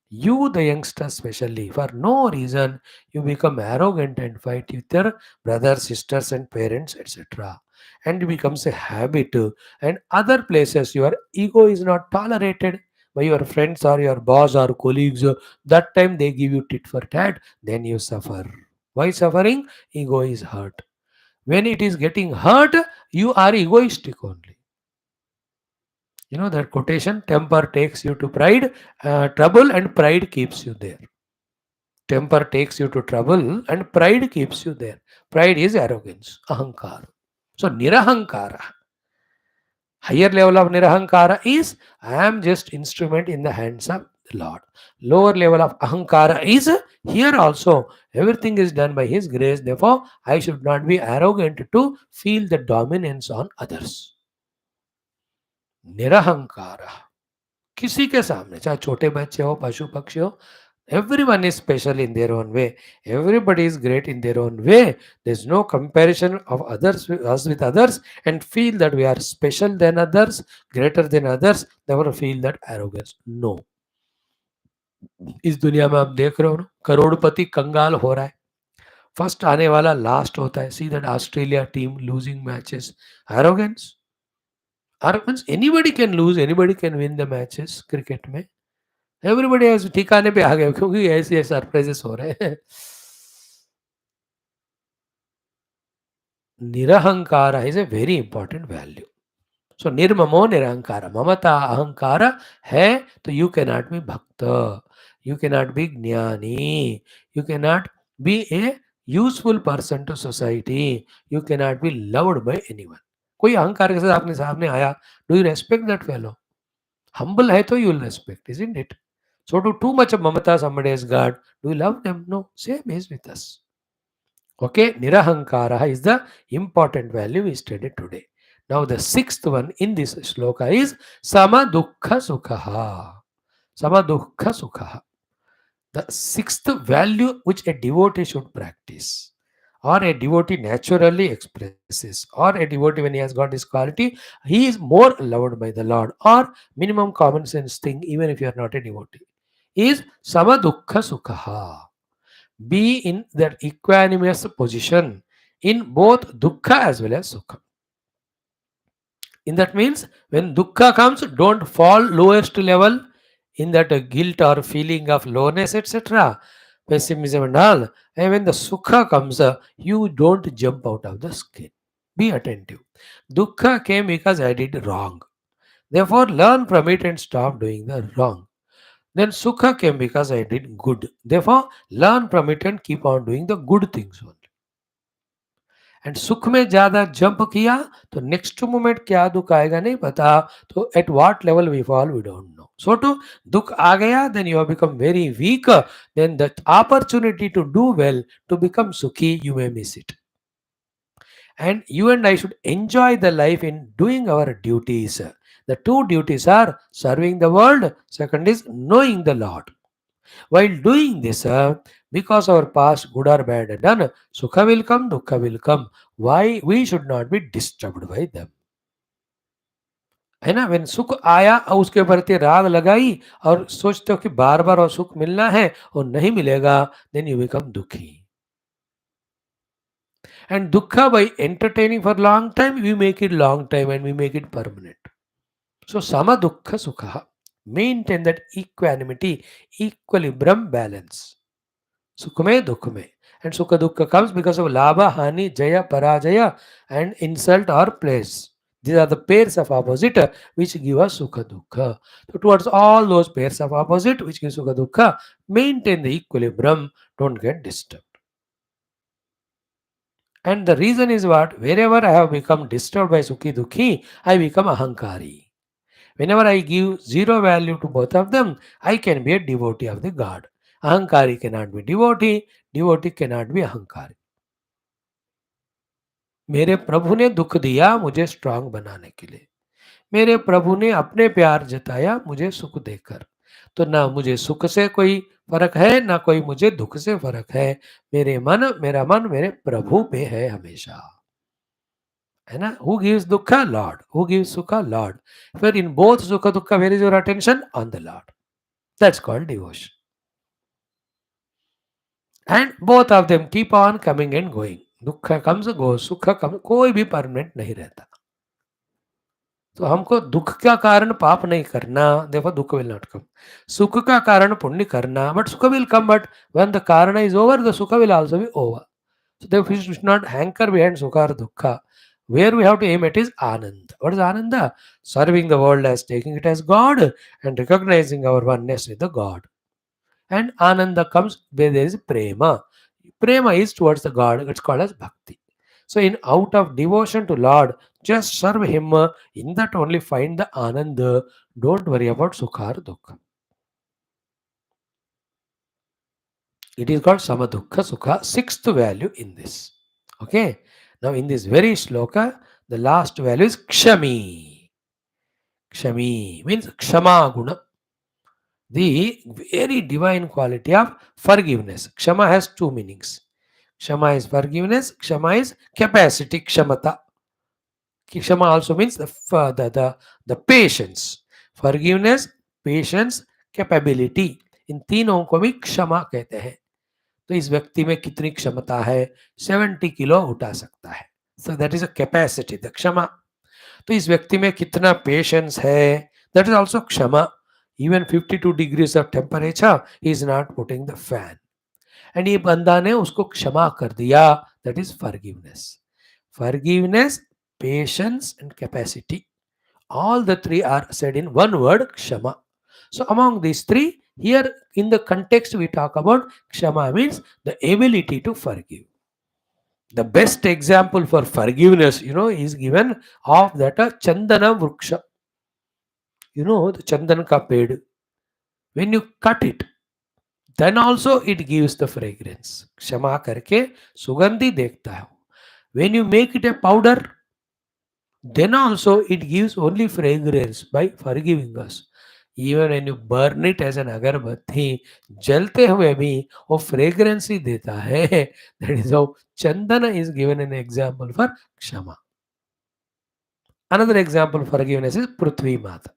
You, the youngster, especially, for no reason, you become arrogant and fight with your brothers, sisters, and parents, etc. And it becomes a habit. And other places, your ego is not tolerated by your friends or your boss or colleagues. That time they give you tit for tat, then you suffer. Why suffering? Ego is hurt. When it is getting hurt, you are egoistic only. You know that quotation, temper takes you to pride, trouble, and pride keeps you there. Temper takes you to trouble and pride keeps you there. Pride is arrogance, ahankara. So nirahankara, higher level of nirahankara is I am just instrument in the hands of the Lord. Lower level of ahankara is here also everything is done by His grace. Therefore, I should not be arrogant to feel the dominance on others. निरहंकार किसी के सामने चाहे छोटे बच्चे हो पशु पक्षी हो everyone is special in their own way, everybody is great in their own way. There's no comparison of others with us with others and feel that we are special than others, greater than others. Never feel that arrogance. No. इस दुनिया में आप देख रहे हो ना करोड़पति कंगाल हो रहा है. फर्स्ट आने वाला लास्ट होता है. See that Australia team losing matches. Arrogance. Means anybody can lose, anybody can win the matches cricket में. एवरीबडी हैज ठिकाने पे आ गए क्योंकि ऐसे सरप्राइजेस हो रहे हैं. निरहंकार is a very important value. So निर्ममो निरहंकार. ममता अहंकार है तो यू कैन नॉट बी भक्त, यू कैन नॉट बी ज्ञानी, you can not be a useful person to society, you can not be loved by anyone. कोई अहंकार के साथ आपने सामने आया, do you respect that fellow? Humble hai to you will respect, isn't it? So to too much of mamata, somebody as God, do you love them? No. Same is with us. Okay, nirahankara is the important value we studied today. Now the sixth one in this shloka is sama dukkha sukha. Sama dukkha sukha. The sixth value which a devotee should practice or a devotee naturally expresses, or a devotee when he has got this quality, he is more loved by the Lord, or minimum common sense thing, even if you are not a devotee, is sama dukkha sukha. Be in that equanimous position in both dukkha as well as sukha. In that means, when dukkha comes, don't fall lowest level in that guilt or feeling of lowness, etc., pessimism and all. And when the sukha comes, you don't jump out of the skin. Be attentive. Dukkha came because I did wrong. Therefore, learn from it and stop doing the wrong. Then sukha came because I did good. Therefore, learn from it and keep on doing the good things only. And सुख में ज्यादा jump किया तो next moment क्या दुख आएगा नहीं पता, तो at what level we fall we don't know. So too दुख आ गया, then you have become very weak, then the opportunity to do well, to become सुखी, you may miss it. And you and I should enjoy the life in doing our duties. The two duties are serving the world, second is knowing the Lord. While doing this, because our past good or bad done, sukha will come, dukkha will come. Why we should not be disturbed by them? है ना. when सुख आया और उसके प्रति राग लगाई और सोचते हो कि बार बार और सुख मिलना है और नहीं मिलेगा, then you become दुखी. And dukkha, by entertaining for long time, we make it long time and we make it permanent. So sama dukkha sukha, maintain that equanimity, equilibrium, balance. Sukha mein, dukha mein. And sukha dukkha comes because of labha, hani, jaya, parajaya, and insult or place. These are the pairs of opposite which give us sukha dukkha. So towards all those pairs of opposite which give sukha dukkha, maintain the equilibrium, don't get disturbed. And the reason is what? Wherever I have become disturbed by sukhi dukhi, I become ahankari. Whenever I give zero value to both of them, I can be a devotee of the God. Ahankari cannot be devotee, devotee cannot be ahankari. मेरे प्रभु ने दुख दिया मुझे strong बनाने के लिए. मेरे प्रभु ने अपने प्यार जताया मुझे सुख देकर. तो ना मुझे सुख से कोई फर्क है, ना कोई मुझे दुख से फर्क है. मेरा मन मेरे प्रभु पे है हमेशा. है ना. Who gives dukkha? Lord. Who gives sukha? Lord. Where in both sukha dukkha, where is your attention? On the Lord. That's called devotion. And both of them keep on coming and going. Dukkha comes, goes, sukha comes. कोई भी permanent नहीं रहता. तो हमको दुख का कारण पाप नहीं करना, देखो दुख विल नॉट कम. सुख का कारण पुण्य करना, बट सुख will come, but when the कारण इज ओवर द सुख will also be over. So therefore, we should not hanker behind sukha or dukkha. Where we have to aim at is ananda. What is ananda? Serving the world as taking it as God and recognizing our oneness with the God. And ananda comes where there is prema. Prema is towards the God. It's called as bhakti. So in out of devotion to Lord, just serve Him. In that only find the ananda. Don't worry about sukha or dukkha. It is called samadukha sukha, sixth value in this. Okay. Now in this very shloka, the last value is kshami. Kshami means kshama guna, the very divine quality of forgiveness. Kshama has two meanings. Kshama is forgiveness, kshama is capacity, kshamata. Kshama also means the patience. Forgiveness, patience, capability. इन तीनों को भी क्षमा कहते हैं. तो इस व्यक्ति में कितनी क्षमता है? 70 किलो उठा सकता है. So that is a capacity, the क्षमा. तो इस व्यक्ति में कितना पेशेंस है? दैट इज ऑल्सो क्षमा. Even 52 degrees of temperature he is not putting the fan, and ये बंदा ने उसको क्षमा कर दिया. That is forgiveness. Forgiveness, patience and capacity, all the three are said in one word, kshama. So among these three, here in the context we talk about kshama means the ability to forgive. The best example for forgiveness, is given of that chandana vruksha. The chandan ka ped. When you cut it, then also it gives the fragrance. Kshama karke sugandhi dekhta hai. When you make it a powder, then also it gives only fragrance by forgiving us. Even when you burn it as an agarbatti, जलते हुए भी वो fragrance ही देता है. That is how chandan is given an example for kshama. Another example for forgiveness is Prithvi Mata.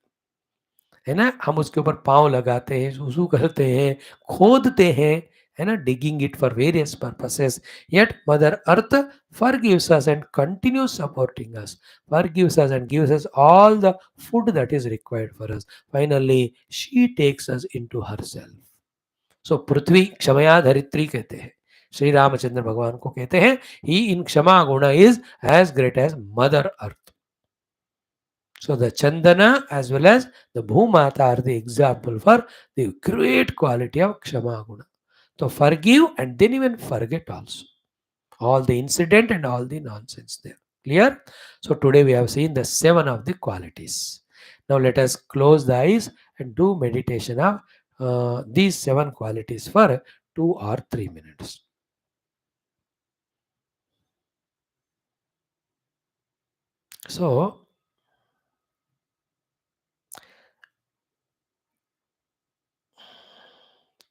है ना, हम उसके ऊपर पाँव लगाते हैं, सुसु करते हैं, खोदते हैं, है ना, digging it for various purposes. Yet Mother Earth forgives us and continues supporting us, forgives us and gives us all the food that is required for us. Finally, she takes us into herself. So पृथ्वी क्षमया धरित्री कहते हैं, श्री रामचंद्र भगवान को कहते हैं, ही in क्षमा गुण is as great as mother earth. So the Chandana as well as the Bhumata are the example for the great quality of Kshama Guna. So forgive and then even forget also. All the incident and all the nonsense there. Clear? So today we have seen the 7 of the qualities. Now let us close the eyes and do meditation of these 7 qualities for 2 or 3 minutes. So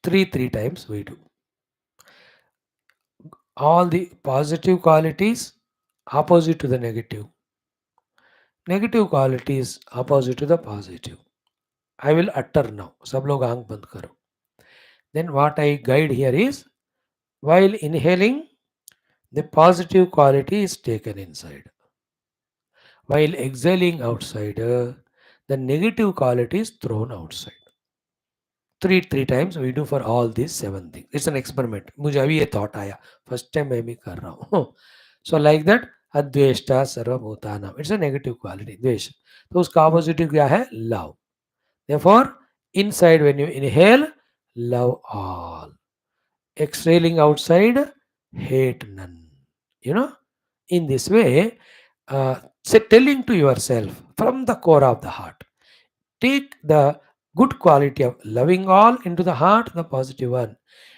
three times we do. All the positive qualities opposite to the negative. Negative qualities opposite to the positive. I will utter now. सब लोग आंख बंद करो. Then what I guide here is, while inhaling, the positive quality is taken inside. While exhaling outside, the negative quality is thrown outside. Three times we do for all these 7 things. It's an experiment. मुझे अभी ये thought आया. First time मैं भी कर रहा हूँ. So like that, अद्वेष्टा सर्वभूतानाम. It's a negative quality. द्वेष. तो उसका opposite क्या है? Love. Therefore, inside when you inhale, love all. Exhaling outside, hate none. You know, in this way, say telling to yourself from the core of the heart, take the good quality of loving all into the heart, the positive one,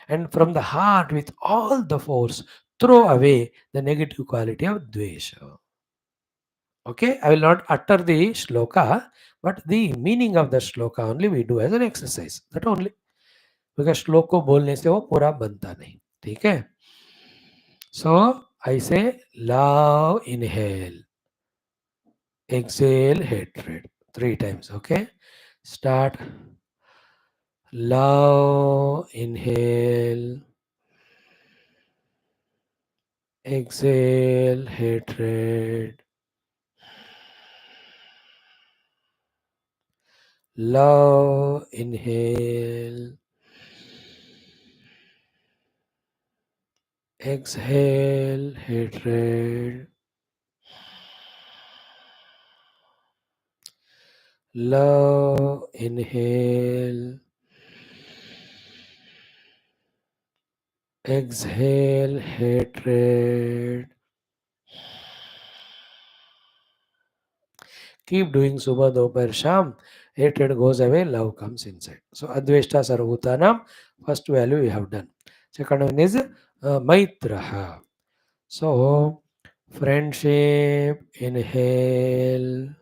and from the heart with all the force, throw away the negative quality of dvesha. Okay, I will not utter the shloka, but the meaning of the shloka only we do as an exercise. That only. Because श्लोक को बोलने से वो पूरा बनता नहीं. ठीक है. So I say love, inhale, exhale, hatred. 3 times. Okay. Start. Love, inhale, exhale, hatred. Love, inhale, exhale, hatred. Love, inhale, exhale, hatred. Keep doing Subha Dopar Sham. Hatred goes away, love comes inside. So Adveshta Sarvbhutanam, first value we have done. Second one is Maitraha. So friendship, inhale,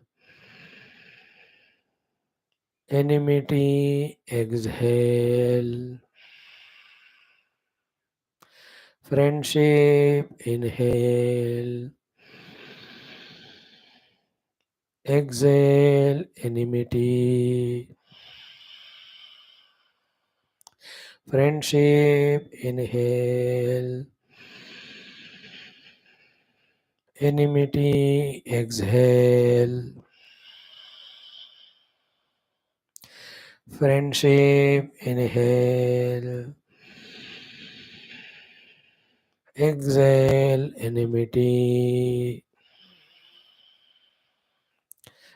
enmity, exhale. Friendship, inhale, exhale, enmity. Friendship, inhale, enmity, exhale. Friendship, inhale, exhale, enmity.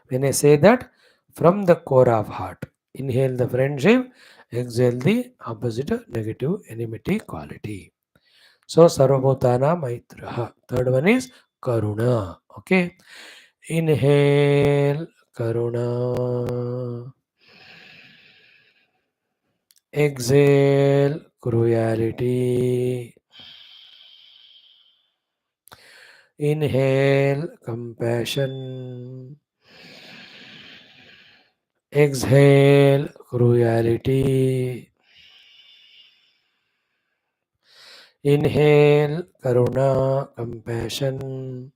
When I say that, from the core of heart, inhale the friendship, exhale the opposite negative enmity quality. So Sarvabhutana Maitraha. Third one is Karuna. Okay. Inhale Karuna. Exhale cruelty. Inhale compassion. Exhale cruelty. Inhale karuna, compassion.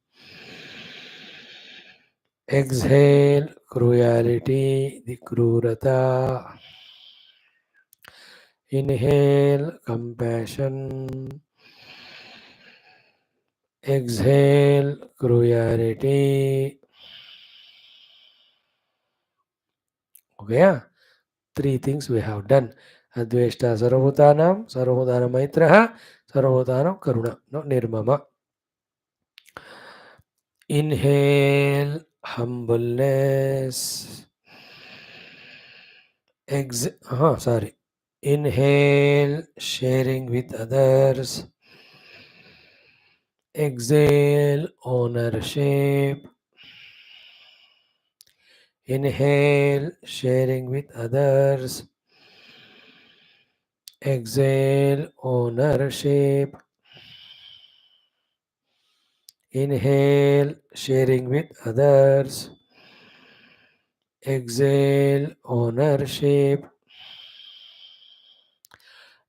Exhale cruelty, the krurata. Inhale compassion. Exhale cruelty. हो गया. Three things we have done. Adveshta sarvabhutanam, sarvabhutana maitraha, sarvabhutanam karuna. No, nirmama. Inhale humbleness. Sorry. Inhale sharing with others. Exhale ownership. Inhale sharing with others. Exhale ownership. Inhale sharing with others. Exhale ownership.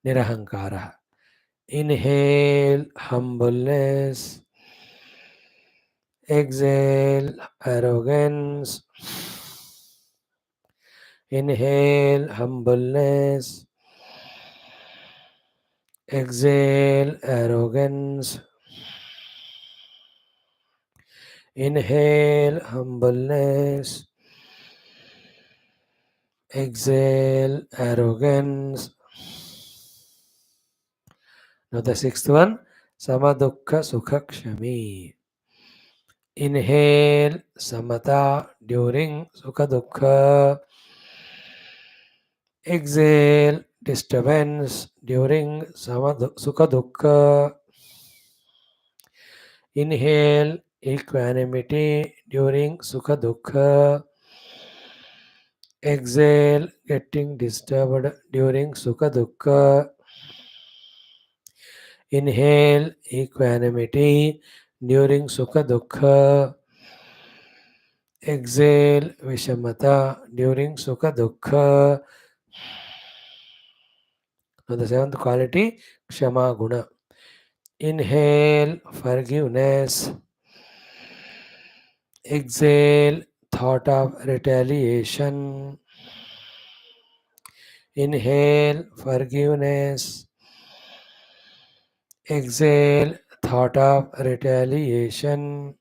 Nirahankara. Inhale humbleness. Exhale arrogance. Inhale humbleness. Exhale arrogance. Inhale humbleness. Exhale arrogance. Now the sixth one, samadukha sukha kshami. Inhale samata during sukha dukkha. Exhale disturbance during sukha dukkha. Inhale equanimity during sukha dukkha. Exhale getting disturbed during sukha dukkha. Inhale equanimity during sukha dukkha. Exhale vishamata during sukha dukkha. Now the seventh quality, kshama guna. Inhale forgiveness. Exhale thought of retaliation. Inhale forgiveness. Exhale thought of retaliation.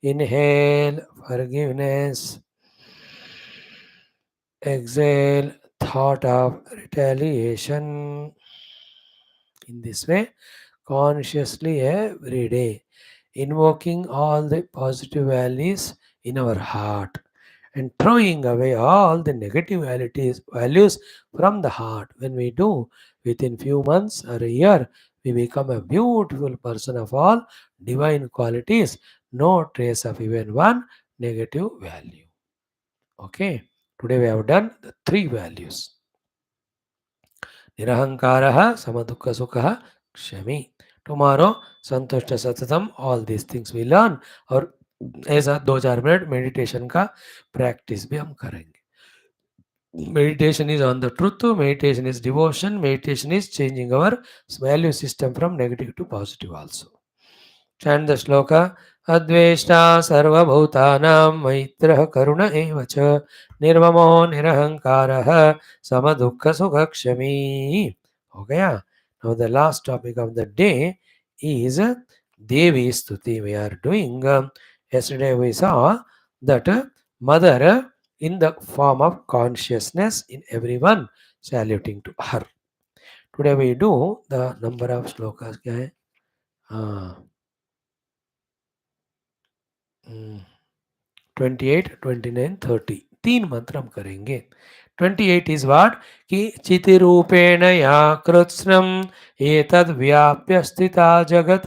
Inhale forgiveness. Exhale thought of retaliation. In this way, consciously every day, invoking all the positive values in our heart and throwing away all the negative values from the heart. When we do, within few months or a year, we become a beautiful person of all divine qualities, no trace of even one negative value. Okay, today we have done the three values. Nirahankaraha, Samadukha Sukha, Kshami. Tomorrow, Santushta Satatam, all these things we learn और ऐसा 2-4 minute meditation का practice भी हम करेंगे. Meditation is on the truth, meditation is devotion, meditation is changing our value system from negative to positive also. Chant the shloka. Adveshta sarvabhutanam maitrah karuna evacha nirmamo nirahankaraha samadukha sukha kshami. हो गया. Now the last topic of the day is Devi Stuti. We are doing, yesterday we saw that mother in the form of consciousness in everyone, saluting to her. Today we do the number of shlokas. क्या है? 28, 29, 30 तीन मंत्र हम करेंगे. 28 is what कि चितिरूपेण या कृत्स्नम एतद् व्याप्य स्थिता जगत.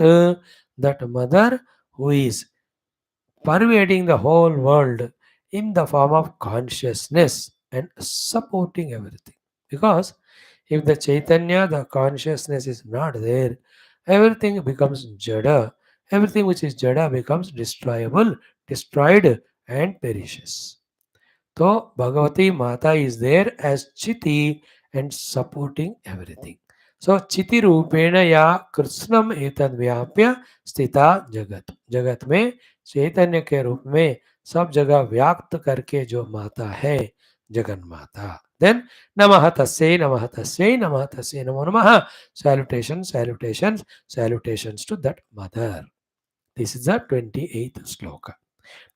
That mother who is pervading the whole world in the form of consciousness and supporting everything. Because if the Chaitanya, the consciousness is not there, everything becomes Jada. Everything which is Jada becomes destroyable, destroyed, and perishes. So Bhagavati Mata is there as Chiti and supporting everything. So Chiti Rupena ya Krishnam etad vyapya स्थिता जगत. जगत में चैतन्य के रूप में सब जगह व्याप्त करके जो माता है जगन माता. Then नमः तस्यै नमः तस्यै नमः तस्यै नमो नमः. Salutations, salutations, salutations to that mother. This is the 28th sloka.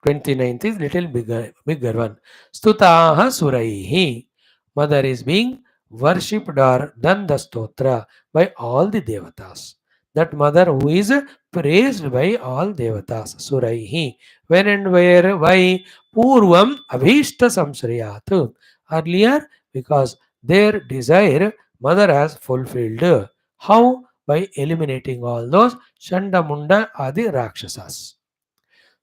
29th is little bigger one. Stutaha suraihi. Mother is being worshipped or done the stotra by all the devatas. That mother who is praised by all devatas. Suraihi. When and where? Why? Purvam abhishta samsriyat. Earlier, because their desire mother has fulfilled. How? By eliminating all those Shandamunda Adi Rakshasas.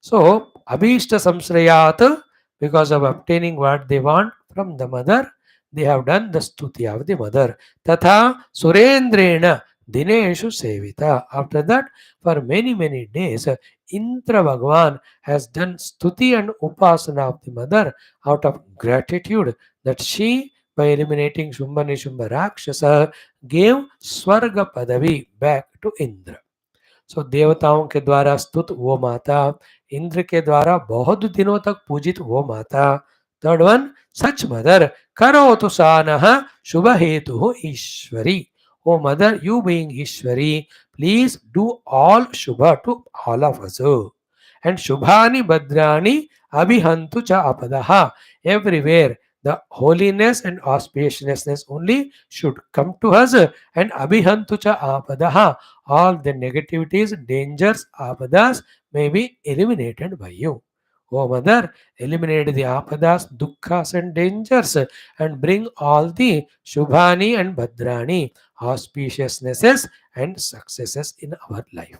So, Abhishta Samsrayat, because of obtaining what they want from the mother, they have done the stuti of the mother. Tatha Surendrena Dineshu Sevita. After that, for many, many days, Indra Bhagwan has done stuti and upasana of the mother out of gratitude that she, by eliminating Shumba Nishumba Rakshasa, gave Swarga Padavi back to Indra. सो देवताओं के द्वारा स्तुत वो माता, इंद्र के द्वारा बहुत दिनों तक पूजित वो माता. थर्ड वन, सच मदर करो तो सानः शुभ हेतु ईश्वरी. O mother, you being Ishwari, please do all shubh to all of us. And शुभानि भद्राणि अभिहंतु च अपदः. Everywhere the holiness and auspiciousness only should come to us, and abhihantu cha apadaha, all the negativities, dangers, apadas may be eliminated by you. O mother, eliminate the apadas, dukkhas and dangers and bring all the shubhani and bhadrani, auspiciousnesses and successes in our life.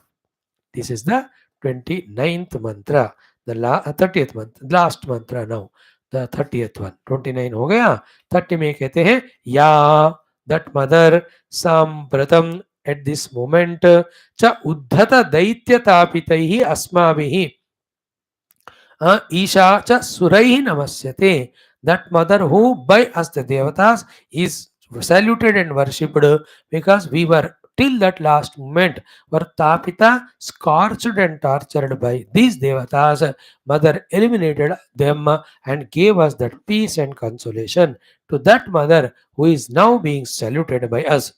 This is the 29th mantra, the 30th mantra, last mantra now. The 30th one. 29 हो गया. 30 में कहते हैं या, that mother सांप्रतम at this moment च उद्धत दैत्यतापितैः अस्माभिः ईशा च सुरैः नमस्यते. That mother who by us the devatas is saluted and worshipped, because we were till that last moment were tapita, scorched and tortured by these devatas. Mother eliminated them and gave us that peace and consolation. To that mother who is now being saluted by us.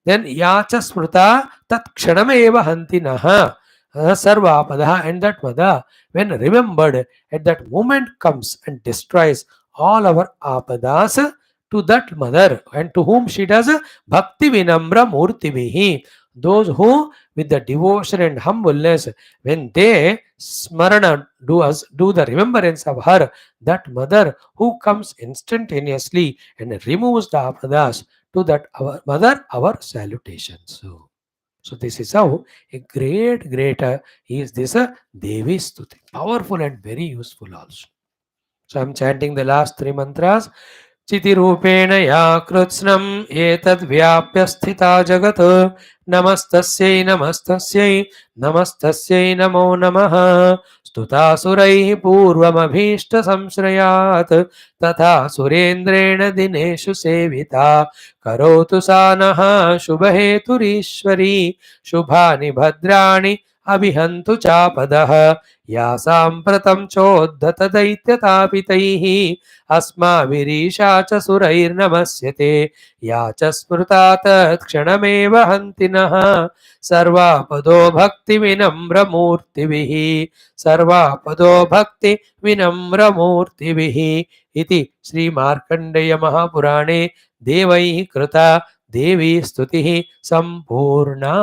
Then yacha smrita tat kshanameva hanti naha sarvapadaha. And that mother, when remembered, at that moment comes and destroys all our apadas. To that mother, and to whom she does bhakti vinamra murtivihi. Those who with the devotion and humbleness, when they smarana do the remembrance of her, that mother who comes instantaneously and removes the apadas, to that our mother our salutations. So this is how a great is this Devi Stuti. Powerful and very useful also. So I'm chanting the last three mantras. चितिरूपेण या कृत्स्नम् एतद्व्याप्य स्थिता जगत्. नमस्तस्यै नमस्तस्यै नमस्तस्यै नमो नमः. स्तुतासुरैः पूर्वमभीष्टसंश्रयात् तथा सुरेन्द्रेण दिनेषु सेविता. करोतु सा नः शुभहेतुरीश्वरी. शुभानि भद्राणि अभिहन्तु चापदः. या साम्प्रतं चोद्धत दैत्यतापितैः अस्माभिरीशा च सुरैर्नमस्यते. या च स्मृता तत्क्षणमेव हन्ति नः सर्वापदो भक्तिविनम्रमूर्तिभिः. सर्वापदो भक्तिविनम्रमूर्तिभिः. इति श्रीमार्कण्डेय महापुराणे देवैः कृता देवी स्तुतिः Sampurna.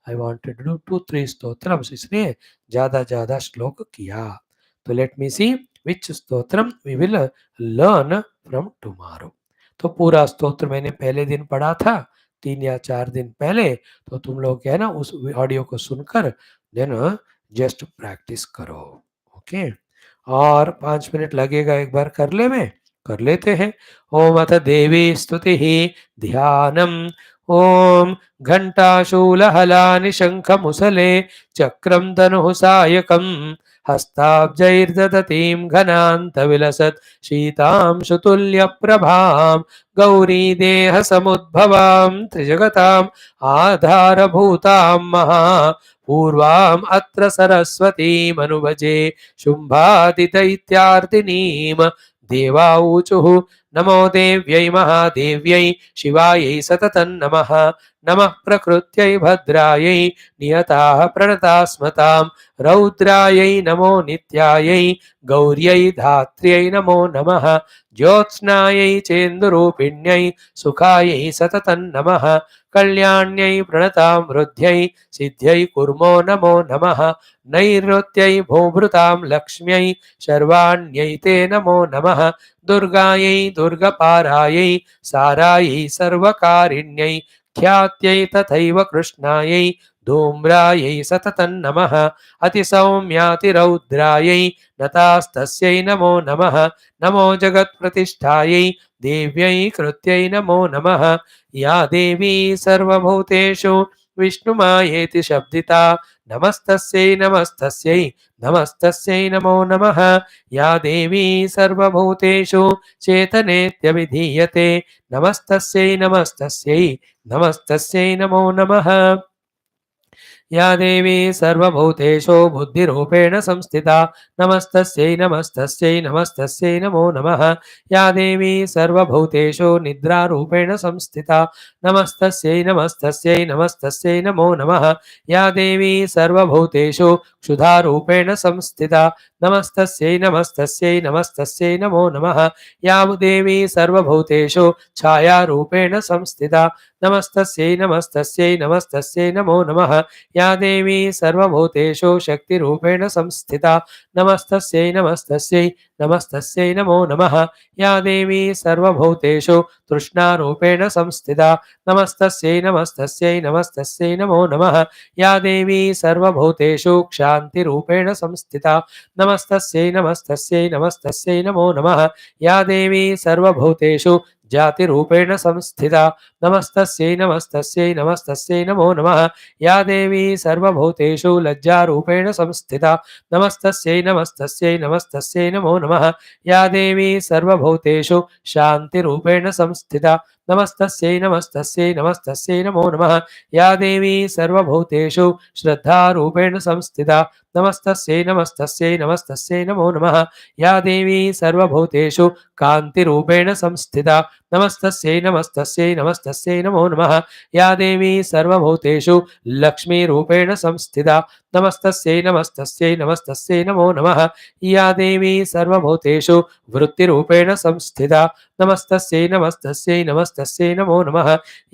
I wanted to do 2-3 stotrams, इसलिए ज्यादा श्लोक किया. तो लेट मी सी which स्तोत्रम we will learn from tomorrow. तो पूरा स्तोत्र मैंने पहले दिन पढ़ा था, 3 या 4 दिन पहले. तो तुम लोग क्या है ना, उस ऑडियो को सुनकर देन जस्ट प्रैक्टिस करो. ओके, और 5 मिनट लगेगा, एक बार कर लेते हैं. ओम अथ देवी स्तुति ध्यानम. ओम घंटाशूलहलानि शंखमुसले चक्रम धनुः सायकम् हस्ताब्जैर्दधतीं घनान्तविलसत् शीतांशुतुल्यप्रभां गौरी देहसमुद्भवां त्रिजगताम् आधारभूतां महा पूर्वाम् अत्र सरस्वतीमनुभजे शुम्भादिदैत्यार्तिनीं देवाऊचुः नमो देव्यै महादेव्यै शिवायै सततं नमः नमः प्रकृत्यै भद्रायै नियताः प्रणतास्मतां रौद्रायै नमो नित्यायै गौर्यै धात्र्यै नमो नमः ज्योत्स्नायै चेन्दुरूपिण्यै सुखायै सततं नमः कल्याण्यै प्रणतां वृद्ध्यै सिद्ध्यै कुर्मो नमो नमः नैऋत्यै भूभृतां लक्ष्म्यै शर्वाण्यै ते नमो नमः दुर्गायै दुर्गपारायै सारायै सर्वकारिण्यै ख्यात्यै तथैव कृष्णायै धूम्रायै सततं नमः अतिसौम्यातिरौद्रायै नतास्तस्यै नमो नमः नमो जगत्प्रतिष्ठायै देव्यै कृत्यै नमो नमः या देवी सर्वभूतेषु विष्णुमायेति शब्दिता नमस्तस्यै नमस्तस्यै नमस्तस्यै नमो नमः या देवी सर्वभूतेषु चेतनेत्यभिधीयते नमस्तस्यै नमस्तस्यै नमस्तस्यै नमो नमः या देवी सर्वभूतेषु बुद्धिरूपेण संस्थिता नमस्तस्यै नमस्तस्यै नमस्तस्यै नमो नमः या देवी सर्वभूतेषु निद्रारूपेण संस्थिता नमस्तस्यै नमस्तस्यै नमस्तस्यै नमो नमः या देवी सर्वभूतेषु क्षुधारूपेण संस्थिता नमस्तस्यै नमस्तस्यै नमस्तस्यै नमो नमः या देवी सर्वभूतेषु छायारूपेण संस्थिता नमस्तस्यै नमस्तस्यै नमस्तस्यै नमो नमः या देवी सर्वभूतेषु शक्तिरूपेण संस्थिता नमस्तस्यै नमस्तस्यै नमस्तस्यै नमो नमः या देवी सर्वभूतेषु तृष्णारूपेण संस्थिता नमस्तस्यै नमस्तस्यै नमस्तस्यै नमो नमः या देवी सर्वभूतेषु क्षान्तिरूपेण संस्थिता नमस्तस्यै नमस्तस्यै नमस्तस्यै नमो नमः या देवी सर्वभूतेषु जातिरूपेण संस्थिता नमस्तस्यै नमस्तस्यै नमस्तस्यै नमो नमः या देवी सर्वभूतेषु लज्जारूपेण संस्थिता नमस्तस्यै नमस्तस्यै नमस्तस्यै नमो नमः या देवी सर्वभूतेषु शान्तिरूपेण संस्थिता नमस्तस्यै नमस्तस्यै नमस्तस्यै नमो नमः या देवी सर्वभूतेषु श्रद्धारूपेण संस्थिता नमस्तस्यै नमस्तस्यै नमस्तस्यै नमो नमः या देवी सर्वभूतेषु कान्तिरूपेण संस्थिता नमस्तस्यै नमस्तस्यै नमस्तस्यै नमो नमः या देवी सर्वभूतेषु लक्ष्मीरूपेण संस्थिता नमस्तस्यै नमस्तस्यै नमस्तस्यै नमो नमः या देवी सर्वभूतेषु वृत्तिरूपेण संस्थिता नमस्तस्यै नमस्तस्यै नमस्तस्यै नमो नमः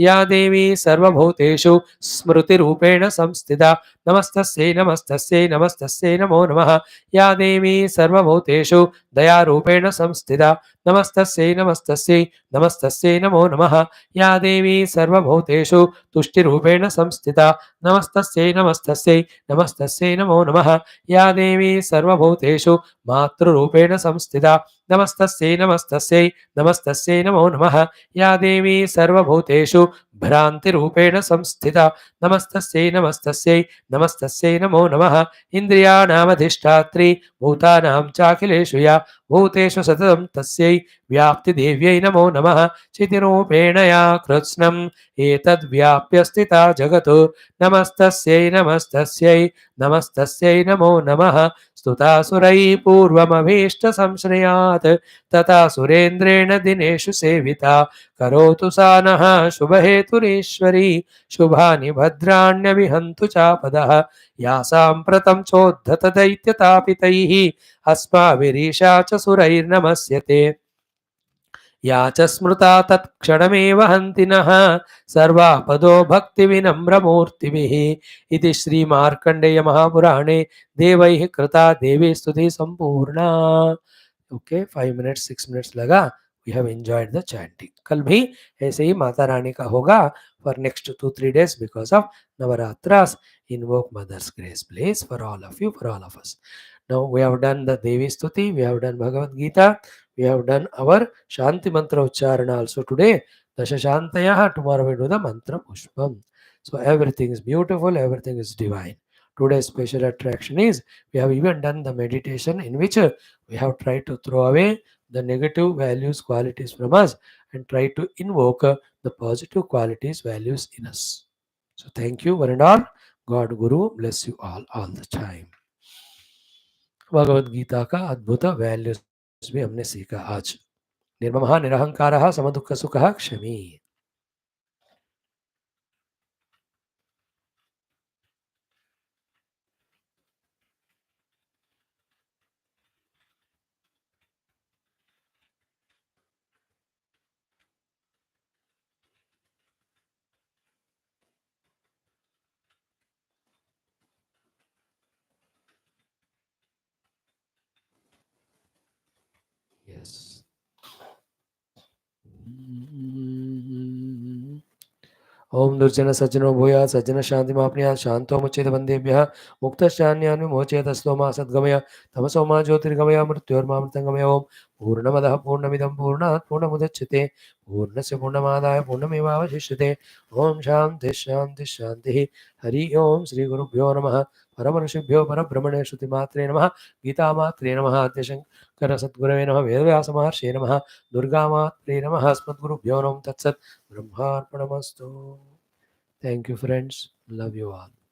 या देवी सर्वभूतेषु स्मृतिरूपेण संस्थिता नमस्तस्यै नमस्तस्यै नमस्तस्यै नमो नमः या देवी सर्वभूतेषु दयारूपेण संस्थिता नमस्तस्यै नमस्तस्यै नमस्तस्यै नमो नमः या देवी सर्वभूतेषु तुष्टिरूपेण संस्थिता नमस्तस्यै नमस्तस्यै नमस्तस्यै नमो नमः या देवी सर्वभूतेषु मातृरूपेण संस्थिता नमस्तस्यै नमस्तस्यै नमस्तस्यै नमो नमः या देवी सर्वभूतेषु भ्रान्तिरूपेण संस्थिता नमस्तस्यै नमस्तस्यै नमस्तस्यै नमो नमः इन्द्रियाणामधिष्ठात्री भूतानां चाखिलेषु या भूतेषु सततं तस्यै व्याप्तिदेव्यै नमो नमः चितिरूपेण या कृत्स्नम् एतद्व्याप्य स्थिता जगतो नमस्तस्यै नमस्तस्यै नमस्तस्यै नमो नमः स्तुतासुरैः पूर्वमभीष्टसंश्रयात् तथा सुरेन्द्रेण दिनेषु सेविता करोतु सा नः शुभहेतुरीश्वरी शुभानि भद्राण्यभिहन्तु चापदः या साम्प्रतं चोद्धतदैत्यतापितैः अस्माभिरीशा च सुरैर्नमस्यते या च स्मृता तत्क्षणमेव हन्ति नः सर्वापदो भक्तिविनम्रमूर्तिभिः इति श्रीमार्कण्डेयमहापुराणे देवैः कृता देवी स्तुति संपूर्णा। ओके 5 मिनट्स 6 मिनट्स लगा। We have enjoyed the chanting. कल भी ऐसे ही माता रानी का होगा for next 2-3 days because of Navratras. Invoke mother's grace please for all of you, for all of us. Now we have done the Devi Stuti, we have done Bhagavad Gita, we have done our Shanti Mantra Ucharana also today. Dasha Shantayah, tomorrow we do the Mantra Pushpam. So everything is beautiful, everything is divine. Today's special attraction is we have even done the meditation in which we have tried to throw away the negative values, qualities from us and try to invoke the positive qualities, values in us. So thank you one and all. God Guru bless you all the time. Bhagavad Gita का अद्भुत values भी हमने सीखा आज. निर्ममः निरहंकारः समदुःखसुखः क्षमी. Yes. ओम दुर्जन सज्जनो भूया सज्जन शांति मापनिया शांतो मुच्येत बंदेभ्यः मुक्तश्चान्यान् विमोचयत मा सद्गमय तमसो मा ज्योतिर्गमय मृत्योर्मामृतंगमय ओम पूर्णमदः पूर्णमिदं पूर्णात् पूर्णमुदच्यते पूर्णस्य पूर्णमादाय पूर्णमेवावशिष्यते ओम शांति शांति शांति हरि ओम श्री गुरुभ्यो नमः परमऋषिभ्यो परब्रह्मणे श्रुतिमात्रे नमः गीतामात्रे नमः आद्यशंकर सद्गुरवे नमः वेदव्यास महर्षे नमः दुर्गामात्रे नमः अस्मद्गुरुभ्यो नमः तत्सत् ब्रह्मार्पणमस्तु. Thank you, friends. Love you all.